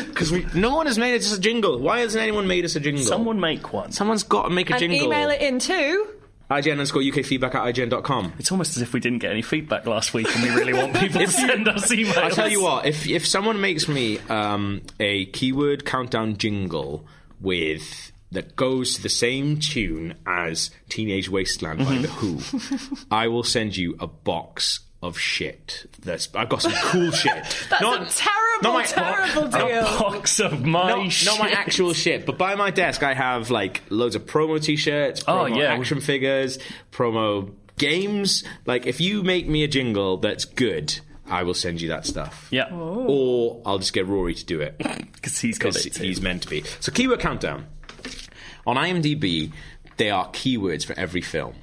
Because no one has made us a jingle. Why hasn't anyone made us a jingle? Someone make one. Someone's got to make a jingle. And email it in too. IGN_UKfeedback@IGN.com. It's almost as if we didn't get any feedback last week and we really want people to send us emails. I'll tell you what, if someone makes me a keyword countdown jingle that goes to the same tune as Teenage Wasteland by The Who, I will send you a box of shit. I've got some cool shit. That's a terrible deal. A box of shit. Not my actual shit, but by my desk I have like loads of promo t-shirts, promo action figures, promo games, like, if you make me a jingle that's good, I will send you that stuff. Yeah. Oh. Or I'll just get Rory to do it. Because he's got it too. He's meant to be. So, keyword countdown. On IMDb, there are keywords for every film.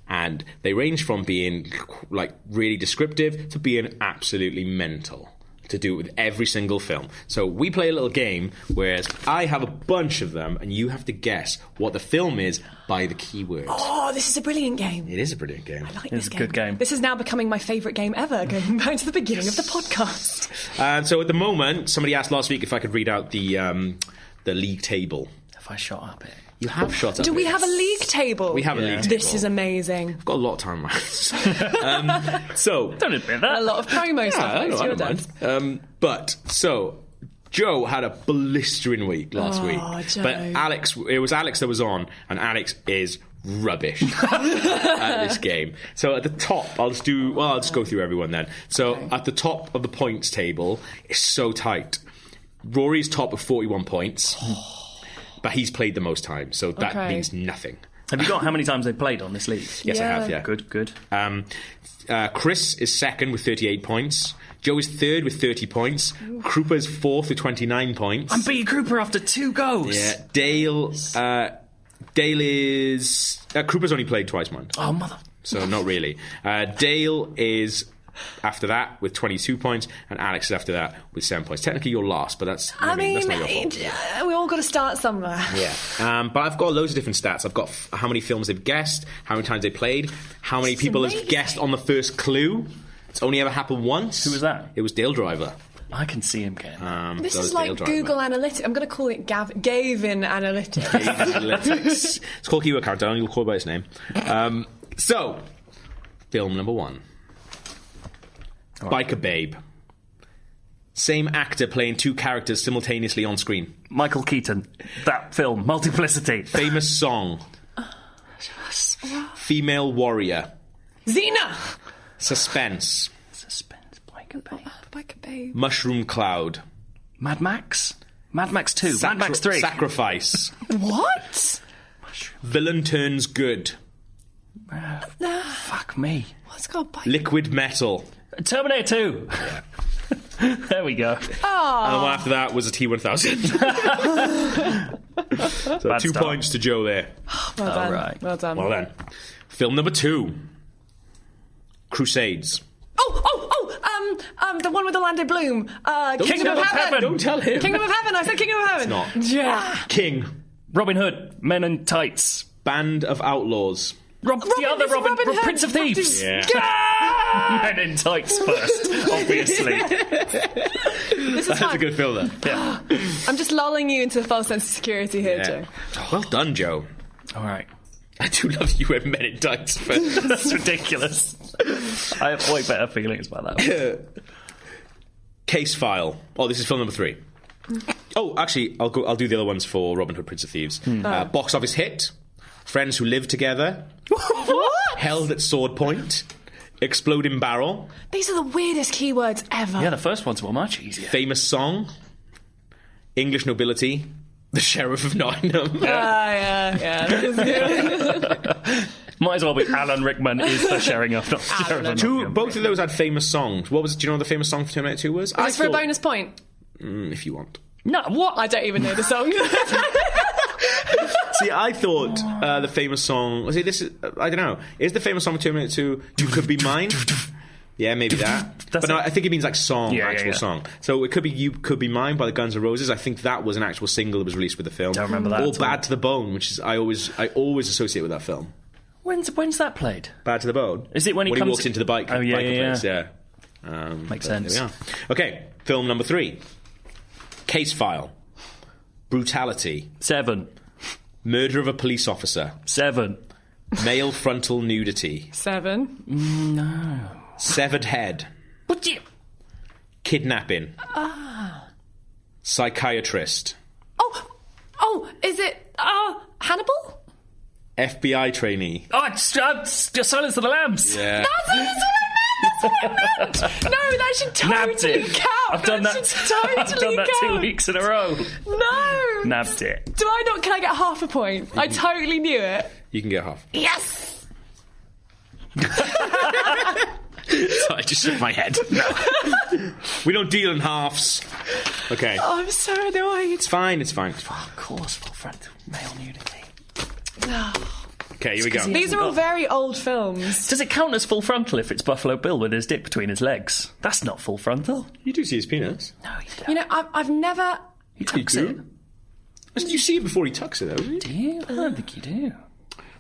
And they range from being, like, really descriptive to being absolutely mental. To do it with every single film. So we play a little game, whereas I have a bunch of them, and you have to guess what the film is by the keywords. Oh, this is a brilliant game. It is a brilliant game. I like It's this a game. good game. This is now becoming my favourite game ever, going back to the beginning of the podcast. So at the moment, somebody asked last week if I could read out the league table. Have I shot up it? You have shot up. Do we have a league table? We have a league table. This is amazing. We've got a lot of time left. So Don't admit that. A lot of promo stuff. I It's your don't dad. mind. So Joe had a blistering week last week. Joe. But it was Alex that was on, and Alex is rubbish at this game. So at the top, I'll just go through everyone then. So at the top of the points table, it's so tight. Rory's top with 41 points, but he's played the most time, so that means nothing. Have you got how many times they've played on this league? Yes, I have, yeah. Good. Chris is second with 38 points. Joe is third with 30 points. Krupa's fourth with 29 points. I'm beating Krupa after 2 goals. Yeah, Dale is... Krupa's only played twice, man. Oh, mother... So not really. Dale is after that with 22 points, and Alex is after that with 7 points. Technically, you're last, but that's not your fault. We all got to start somewhere. Yeah. But I've got loads of different stats. I've got how many films they've guessed, how many times they played, how many people have guessed on the first clue. It's only ever happened once. Who was that? It was Dale Driver. I can see him getting This is like Google Analytics. I'm going to call it Gavin Analytics. Analytics. It's called Keyword Countdown. You'll call it by its name. So, film number 1. Biker Babe. Same actor playing 2 characters simultaneously on screen. Michael Keaton. That film, Multiplicity. Famous song. Female warrior. Xena! Suspense. Biker Babe. Mushroom cloud. Mad Max? Mad Max 2. Mad Max 3. Sacrifice. What? Villain turns good. Fuck me. What's called Biker? Liquid metal. Terminator 2. Yeah. There we go. And the one after that was a T-1000. So Bad 2 start. points to Joe there. Well done. All right. Well done. Well then. Film number 2. Crusades. The one with Orlando Bloom. Kingdom of Heaven. Don't tell him. Kingdom of Heaven. I said Kingdom of Heaven. It's not. Yeah. King. Robin Hood. Men in Tights. Band of Outlaws. The other it's Robin Hood. Prince of Thieves. Yeah. Men in Tights first, obviously. This is That's fun. a good film then. Yeah. I'm just lulling you into a false sense of security here, Yeah. Joe. Well done, Joe. All right. I do love that you went Men in Tights first. That's ridiculous. I have way better feelings about that. Case file. Oh, this is film number 3. Oh, actually, I'll do the other ones for Robin Hood, Prince of Thieves. Box office hit. Friends who live together. What? Held at sword point. Exploding barrel. These are the weirdest keywords ever. Yeah, the first ones were much easier. Famous song. English nobility. The Sheriff of Nottingham. Yeah. That is good. Might as well be Alan Rickman is the Sheriff of Nottingham. Both of those had famous songs. Do you know what the famous song for Terminator 2 was? Is this for a bonus point? If you want. No, what? I don't even know the song. See, I thought the famous song... See, this is... I don't know. Is the famous song for Terminator 2 You Could Be Mine? Yeah, maybe that. But no, I think it means like song, actual song. So it could be You Could Be Mine by the Guns N' Roses. I think that was an actual single that was released with the film. Don't remember that. Or Bad to the Bone, which is I always associate with that film. When's that played? Bad to the Bone. Is it when he walks into the biker place? Yeah. Makes sense. There we are. Okay, film number 3. Case file. Brutality. 7. Murder of a police officer. 7. Male frontal nudity. 7. No. Severed head. What do you... Kidnapping. Psychiatrist. Oh, is it Hannibal? FBI trainee. Oh, it's Silence of the Lambs. Yeah. That's what I meant. No, that should totally count. I've done that. Totally I've done that count. 2 weeks in a row. No. Nabbed it. Do I not? Can I get half a point? I totally knew it. You can get half. Yes. So I just shook my head. No. We don't deal in halves. Okay. Oh, I'm so annoyed. It's fine. Oh, of course, full frontal male nudity. Okay, here we go. These are all very old films. Does it count as full frontal if it's Buffalo Bill with his dick between his legs? That's not full frontal. You do see his penis. No, you don't. You know, I've never... He tucks You it. do? You see it before he tucks it, though, don't you? Do you? I don't think you do.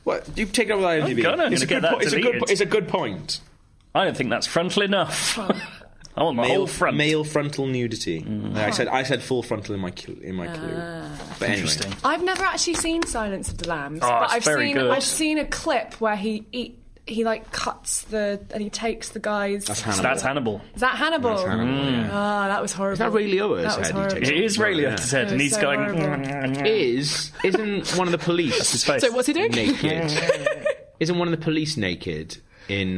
What? You've taken over the IMDb. God, I'm gonna get that deleted. It's a good point. I don't think that's frontal enough. I want my whole front. Male frontal nudity. I said full frontal in my clue. But anyway. Interesting. I've never actually seen Silence of the Lambs, Oh, but it's I've very seen good. I've seen a clip where he like cuts and he takes the guys. That's Hannibal. That's Hannibal. Is that Hannibal? That's Hannibal, yeah. Oh, that was horrible. Is that Ray Liotta's That was head? horrible. It is Ray Liotta's head, It and was he's so going... horrible. Isn't one of the police... That's his face. So what's he doing? naked? Isn't one of the police naked in,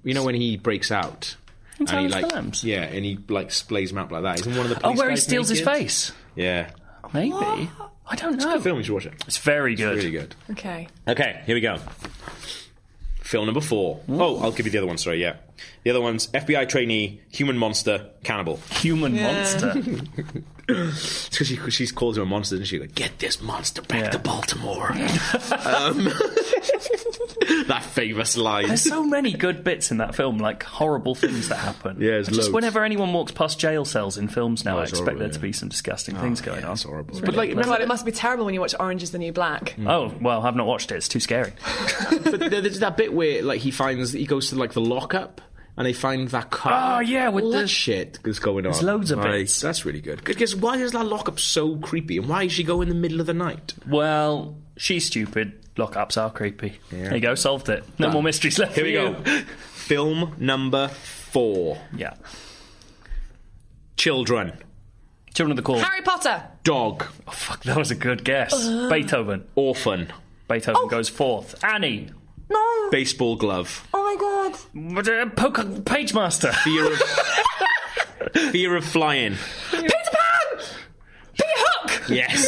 you know, when he breaks out? In And he, Silence of like, the Lambs? yeah, and he, like, splays him up like that. Isn't one of the Oh, police where he guys steals his naked? face? Yeah. Maybe. I don't know. Film, you should watch it. It's very good. Really good. Okay. Okay, here we go. Film number 4. Oh, I'll give you the other one, sorry, yeah. The other one's FBI trainee, human monster, cannibal. Human monster. It's because she calls him a monster, and she's like, get this monster back to Baltimore. That famous line. There's so many good bits in that film, like horrible things that happen. Yeah, there's Just loads. whenever anyone walks past jail cells in films now, I it's expect horrible, there to yeah. be some disgusting things going on. That's horrible. But like, God, it must be terrible when you watch Orange Is the New Black. oh well, I've not watched it. It's too scary. But there's that bit where like he goes to like the lockup and they find that car. Oh, yeah, with all the- that shit that's going on. There's loads of Like, bits. That's really good. Because why is that lockup so creepy, and why does she go in the middle of the night? Well, she's stupid. Lockups are creepy. Yeah. There you go, solved it. No more mysteries left. Here for we you. go. Film number 4. Yeah. Children. Children of the Corn. Harry Potter. Dog. Oh, fuck, that was a good guess. Beethoven. Orphan. Beethoven goes fourth. Annie. No. Baseball glove. Oh my god. Page Master. Fear of flying. Peter Pan. Peter Hook. Yes.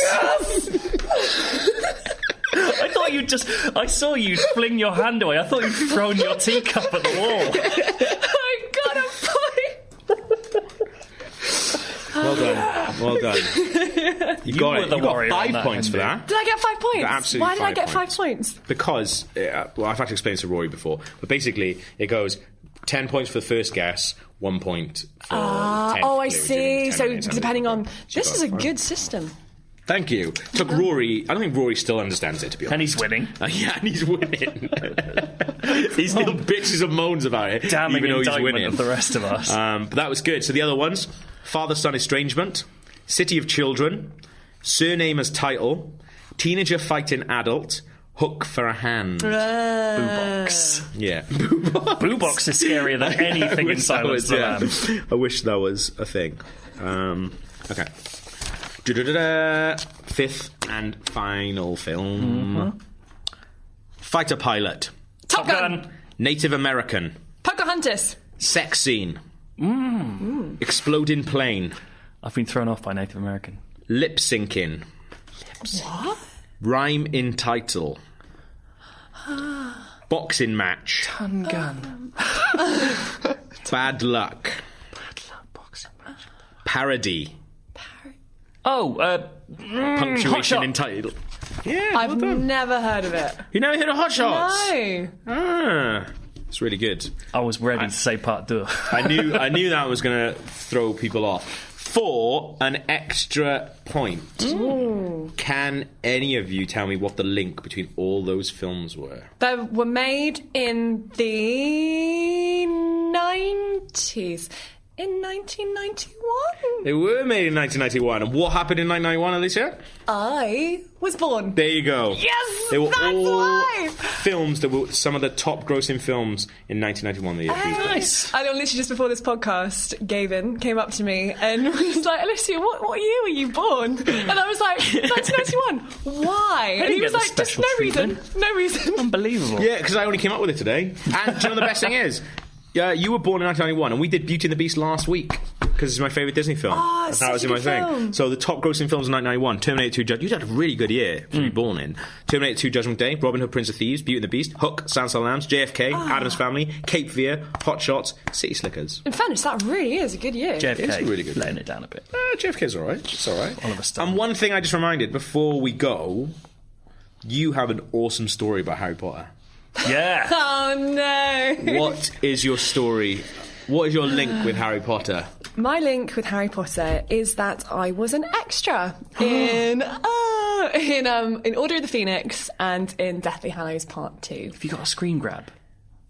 I thought I saw you fling your hand away. I thought you'd thrown your teacup at the wall. I got a point. Well done. Well done. You got were it. the You got warrior on 5 that, points for Andy. that. Did I get 5 points? Absolutely Why did I 5 get 5 points. points? Because, well, I've had to explain this to Rory before, but basically it goes 10 points for the first guess, 1 point for 10 Oh, I clues see. during 10 So minutes. depending on... She This got is a 5. good system. Thank you. Took Rory... I don't think Rory still understands it, to be honest. And he's winning. Yeah, and he's winning. He still bitches and moans about it, Damning even though he's indictment winning. of the rest of us. But that was good. So the other ones: Father-Son Estrangement, City of Children, Surname as Title, Teenager Fighting Adult, Hook for a Hand. Boo-box. Yeah. Boo-box is scarier than anything in Silence of the Lambs. I wish that was a thing. Okay. Da-da-da-da. 5th and final film. Fighter Pilot. Top Gun. Native American. Pocahontas. Sex Scene. Exploding Plane. I've been thrown off by Native American. Lip Syncing. What? Rhyme in Title. Boxing Match. Gun gun. Bad Luck. Parody. Oh, Hot Punctuation Shot. in Title. Yeah, I've never heard of it. You never heard of Hot Shots? No. Ah, it's really good. I was ready to say part 2. I knew that was going to throw people off. For an extra point, can any of you tell me what the link between all those films were? They were made in the 90s. In 1991. They were made in 1991. And what happened in 1991, Alysia? I was born. There you go. Yes, They were that's all why. films that were some of the top grossing films in 1991. The year these were. Nice. And literally just before this podcast, Gavin came up to me and was like, Alysia, what year were you born? And I was like, 1991. Why? And he get was the like, just special no reason. treatment. No reason. Unbelievable. Yeah, because I only came up with it today. And do you know the best thing is? Yeah, you were born in 1991, and we did Beauty and the Beast last week. because it's my favourite Disney film. Oh, it's that was such a my good thing. film. So the top grossing films in 1991, Terminator 2, you had a really good year to be born in. Terminator 2, Judgment Day, Robin Hood, Prince of Thieves, Beauty and the Beast, Hook, Silence of the Lambs, JFK, Addams Family, Cape Fear, Hot Shots, City Slickers. In fairness, that really is a good year. JFK, It's really good. laying it down a bit. JFK's alright. It's alright. Oliver Stone. And one thing I just reminded before we go, you have an awesome story about Harry Potter. Yeah. Oh no. What is your story? What is your link with Harry Potter? My link with Harry Potter is that I was an extra in Order of the Phoenix and in Deathly Hallows Part 2. Have you got a screen grab?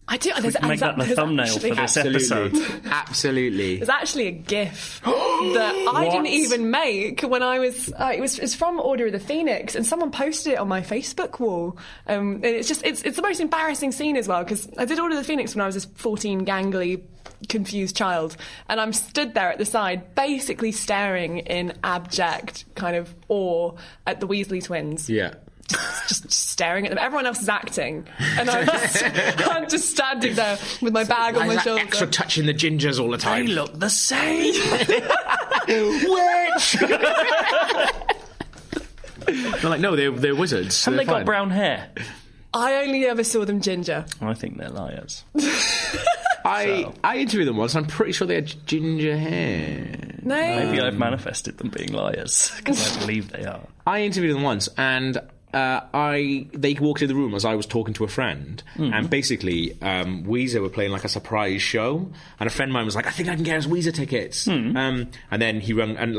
I do. Make that the thumbnail for this episode. Absolutely. There's actually a GIF that I didn't even make when I was. It's from Order of the Phoenix, and someone posted it on my Facebook wall. And it's the most embarrassing scene as well, because I did Order of the Phoenix when I was this 14 gangly, confused child, and I'm stood there at the side, basically staring in abject kind of awe at the Weasley twins. Yeah. Just staring at them. Everyone else is acting, and I'm just standing there with my bag on my shoulder. Extra touching the gingers all the time. They look the same. Witch! They're like, no, they're wizards. Have they got brown hair? I only ever saw them ginger. I think they're liars. I interviewed them once. I'm pretty sure they had ginger hair. No. Maybe I've manifested them being liars, because I believe they are. I interviewed them once, and they walked in the room as I was talking to a friend, and basically Weezer were playing like a surprise show, and a friend of mine was like, I think I can get us Weezer tickets. And then he rang, and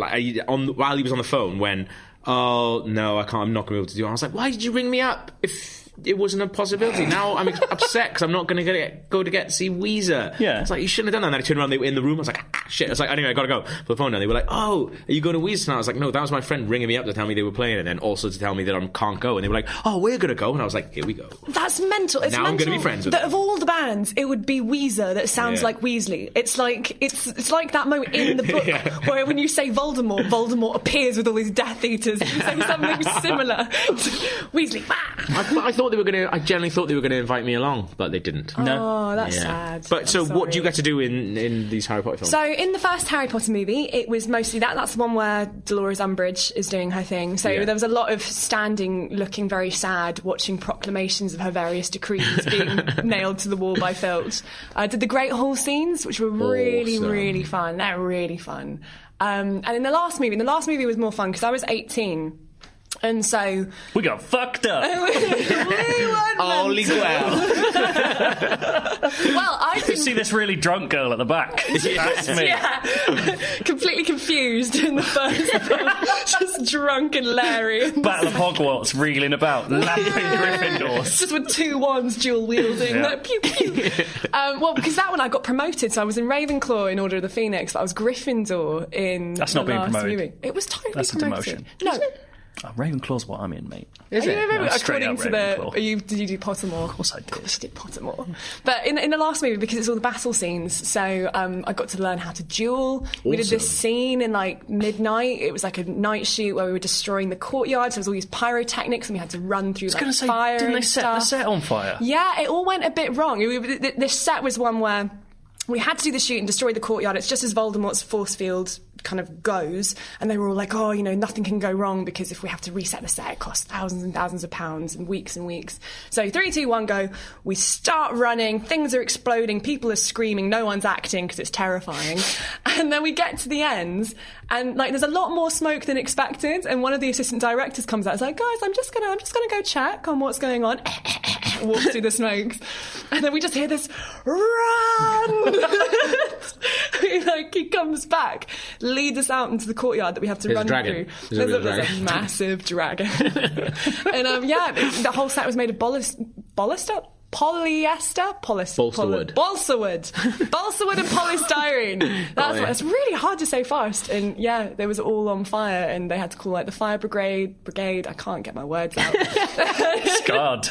while he was on the phone, when, oh no, I can't, I'm not going to be able to do it. I was like, why did you ring me up if it wasn't a possibility? Now I'm upset because I'm not going to go to see Weezer. Yeah. It's like, you shouldn't have done that. And then I turned around, they were in the room. I was like, shit. I was like, anyway, I got to go. Put the phone down. They were like, oh, are you going to Weezer tonight? I was like, no, that was my friend ringing me up to tell me they were playing, and then also to tell me that I can't go. And they were like, oh, we're going to go. And I was like, here we go. That's mental. It's now mental I'm going to be friends with that them. of all the bands, it would be Weezer that sounds like Weasley. It's like it's like that moment in the book where when you say Voldemort appears with all these Death Eaters. You say something similar to Weasley. I thought they were going to. I generally thought they were going to invite me along, but they didn't. No. Oh, that's sad. But so, I'm what do you sorry. get to do in these Harry Potter films? So in the first Harry Potter movie, it was mostly that. That's the one where Dolores Umbridge is doing her thing. So there was a lot of standing, looking very sad, watching proclamations of her various decrees being nailed to the wall by Filch. I did the Great Hall scenes, which were really, Awesome. really fun. They're really fun. And in the last movie was more fun because I was 18. And so We got fucked up. Holy well. well, I You didn't see this really drunk girl at the back. That's me. Yeah, completely confused in the first film, just drunk and Larry. Battle of Hogwarts, reeling about, lamping Gryffindors. Just with two wands dual wielding, Yeah. like, pew pew. Well, because that one I got promoted, so I was in Ravenclaw in Order of the Phoenix, but I was Gryffindor in That's the not being last promoted. movie. It was totally That's a promoted. demotion. No. Oh, Ravenclaw's what I'm in, mate. Are you remember, straight according up to the, Ravenclaw. did you do Pottermore? Of course I did. Of course you did Pottermore. But in the last movie, because it's all the battle scenes, so I got to learn how to duel. We did this scene in like midnight. It was like a night shoot where we were destroying the courtyard. So there was all these pyrotechnics, and we had to run through like fire. Didn't they and set the stuff. set on fire? Yeah, it all went a bit wrong. This set was one where we had to do the shoot and destroy the courtyard. It's just as Voldemort's force field kind of goes, and they were all like, oh, nothing can go wrong because if we have to reset the set, it costs thousands and thousands of pounds and weeks. So 3, 2, 1, go. We start running, things are exploding, people are screaming, no one's acting because it's terrifying. And then we get to the end, and like there's a lot more smoke than expected, and one of the assistant directors comes out and is like, guys, I'm just gonna go check on what's going on. Walks through the smokes, and then we just hear this run. He comes back, leads us out into the courtyard that we have to run dragon. through. There's a There's a massive dragon. And the whole set was made of polyester and polystyrene. That's really hard to say fast. And yeah, there was all on fire, and they had to call like the fire brigade. I can't get my words out. God.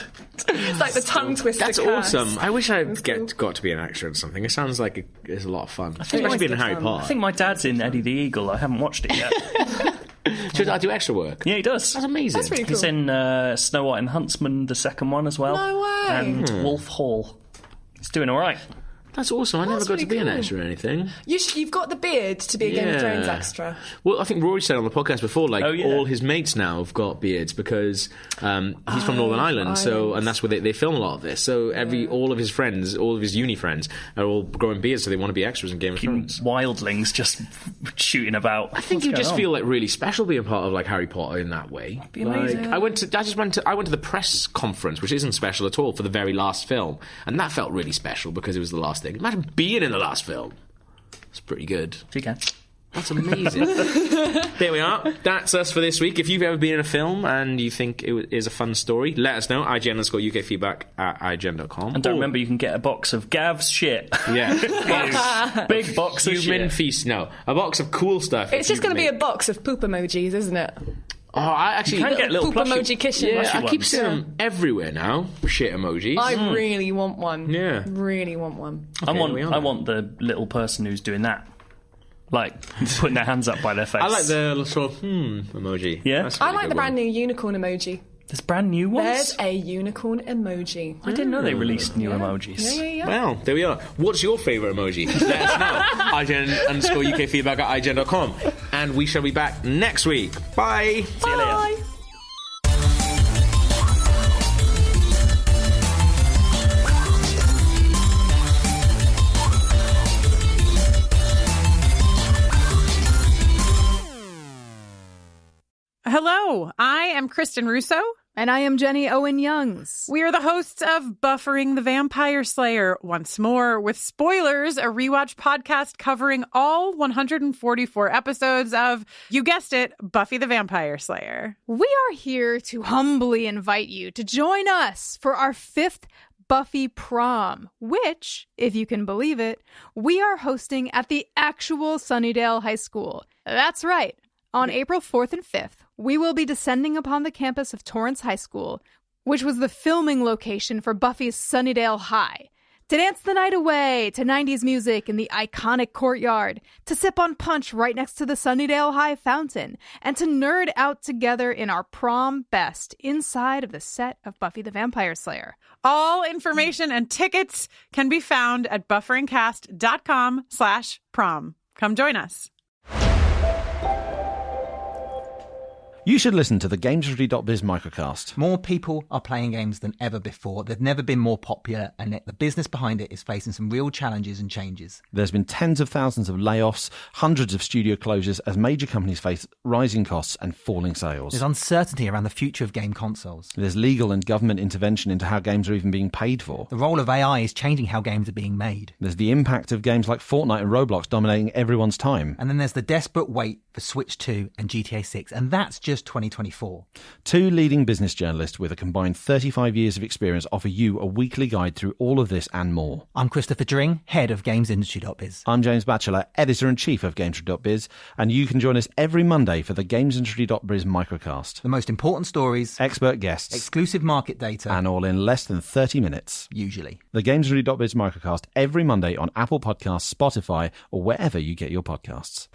It's like the tongue twister. That's curse. awesome. I wish I got to be an actor in something. It sounds like it's a lot of fun. Especially being in Harry Potter. I think my dad's in Eddie the Eagle. I haven't watched it yet. Should I do extra work? Yeah, he does. That's amazing. That's really cool. He's in Snow White and the Huntsman, the second one as well. No way. And Wolf Hall. He's doing all right. That's awesome. I never got really to be an cool. extra or anything. You've got the beard to be a Game of Thrones extra. Well, I think Rory said on the podcast before, all his mates now have got beards because he's from Northern Ireland, and that's where they film a lot of this. So all of his friends, all of his uni friends, are all growing beards, so they want to be extras in Game of Thrones. Wildlings just shooting about. I think you just feel like really special being part of like Harry Potter in that way. It'd be amazing. I went to the press conference, which isn't special at all, for the very last film, and that felt really special because it was the last thing. Imagine being in the last film. It's pretty good. You can. That's amazing. There we are. That's us for this week. If you've ever been in a film and you think it is a fun story, let us know. IGN_UK feedback at IGN.com. And don't remember, you can get a box of Gav's shit. Yeah. Big box of Human shit. feast. No. A box of cool stuff. It's just going to be a box of poop emojis, isn't it? Oh, I actually... You can get little poop emoji kitchen. Yeah, I keep seeing them everywhere now. Shit emojis. I really want one. Yeah. Really want one. I want the little person who's doing that. Like, putting their hands up by their face. I like the sort of emoji. Yeah? That's a I really like good the brand one. new unicorn emoji. There's brand new ones? There's a unicorn emoji. I didn't know they released new emojis. Yeah. Well, there we are. What's your favourite emoji? Let us know. IGN_UK feedback at IGN.com. And we shall be back next week. Bye. See you later. Hello, I am Kristen Russo. And I am Jenny Owen Youngs. We are the hosts of Buffering the Vampire Slayer once more with spoilers, a rewatch podcast covering all 144 episodes of, you guessed it, Buffy the Vampire Slayer. We are here to humbly invite you to join us for our 5th Buffy prom, which, if you can believe it, we are hosting at the actual Sunnydale High School. That's right. On April 4th and 5th, we will be descending upon the campus of Torrance High School, which was the filming location for Buffy's Sunnydale High, to dance the night away to 90s music in the iconic courtyard, to sip on punch right next to the Sunnydale High fountain, and to nerd out together in our prom best inside of the set of Buffy the Vampire Slayer. All information and tickets can be found at bufferingcast.com/prom. Come join us. You should listen to the GamesIndustry.biz microcast. More people are playing games than ever before. They've never been more popular, and yet the business behind it is facing some real challenges and changes. There's been tens of thousands of layoffs, hundreds of studio closures as major companies face rising costs and falling sales. There's uncertainty around the future of game consoles. There's legal and government intervention into how games are even being paid for. The role of AI is changing how games are being made. There's the impact of games like Fortnite and Roblox dominating everyone's time. And then there's the desperate wait for Switch 2 and GTA 6, and that's just 2024. Two leading business journalists with a combined 35 years of experience offer you a weekly guide through all of this and more. I'm Christopher Dring, head of GamesIndustry.biz. I'm James Batchelor, editor-in-chief of GamesIndustry.biz, and you can join us every Monday for the GamesIndustry.biz microcast. The most important stories, expert guests, exclusive market data, and all in less than 30 minutes. Usually. The GamesIndustry.biz microcast every Monday on Apple Podcasts, Spotify, or wherever you get your podcasts.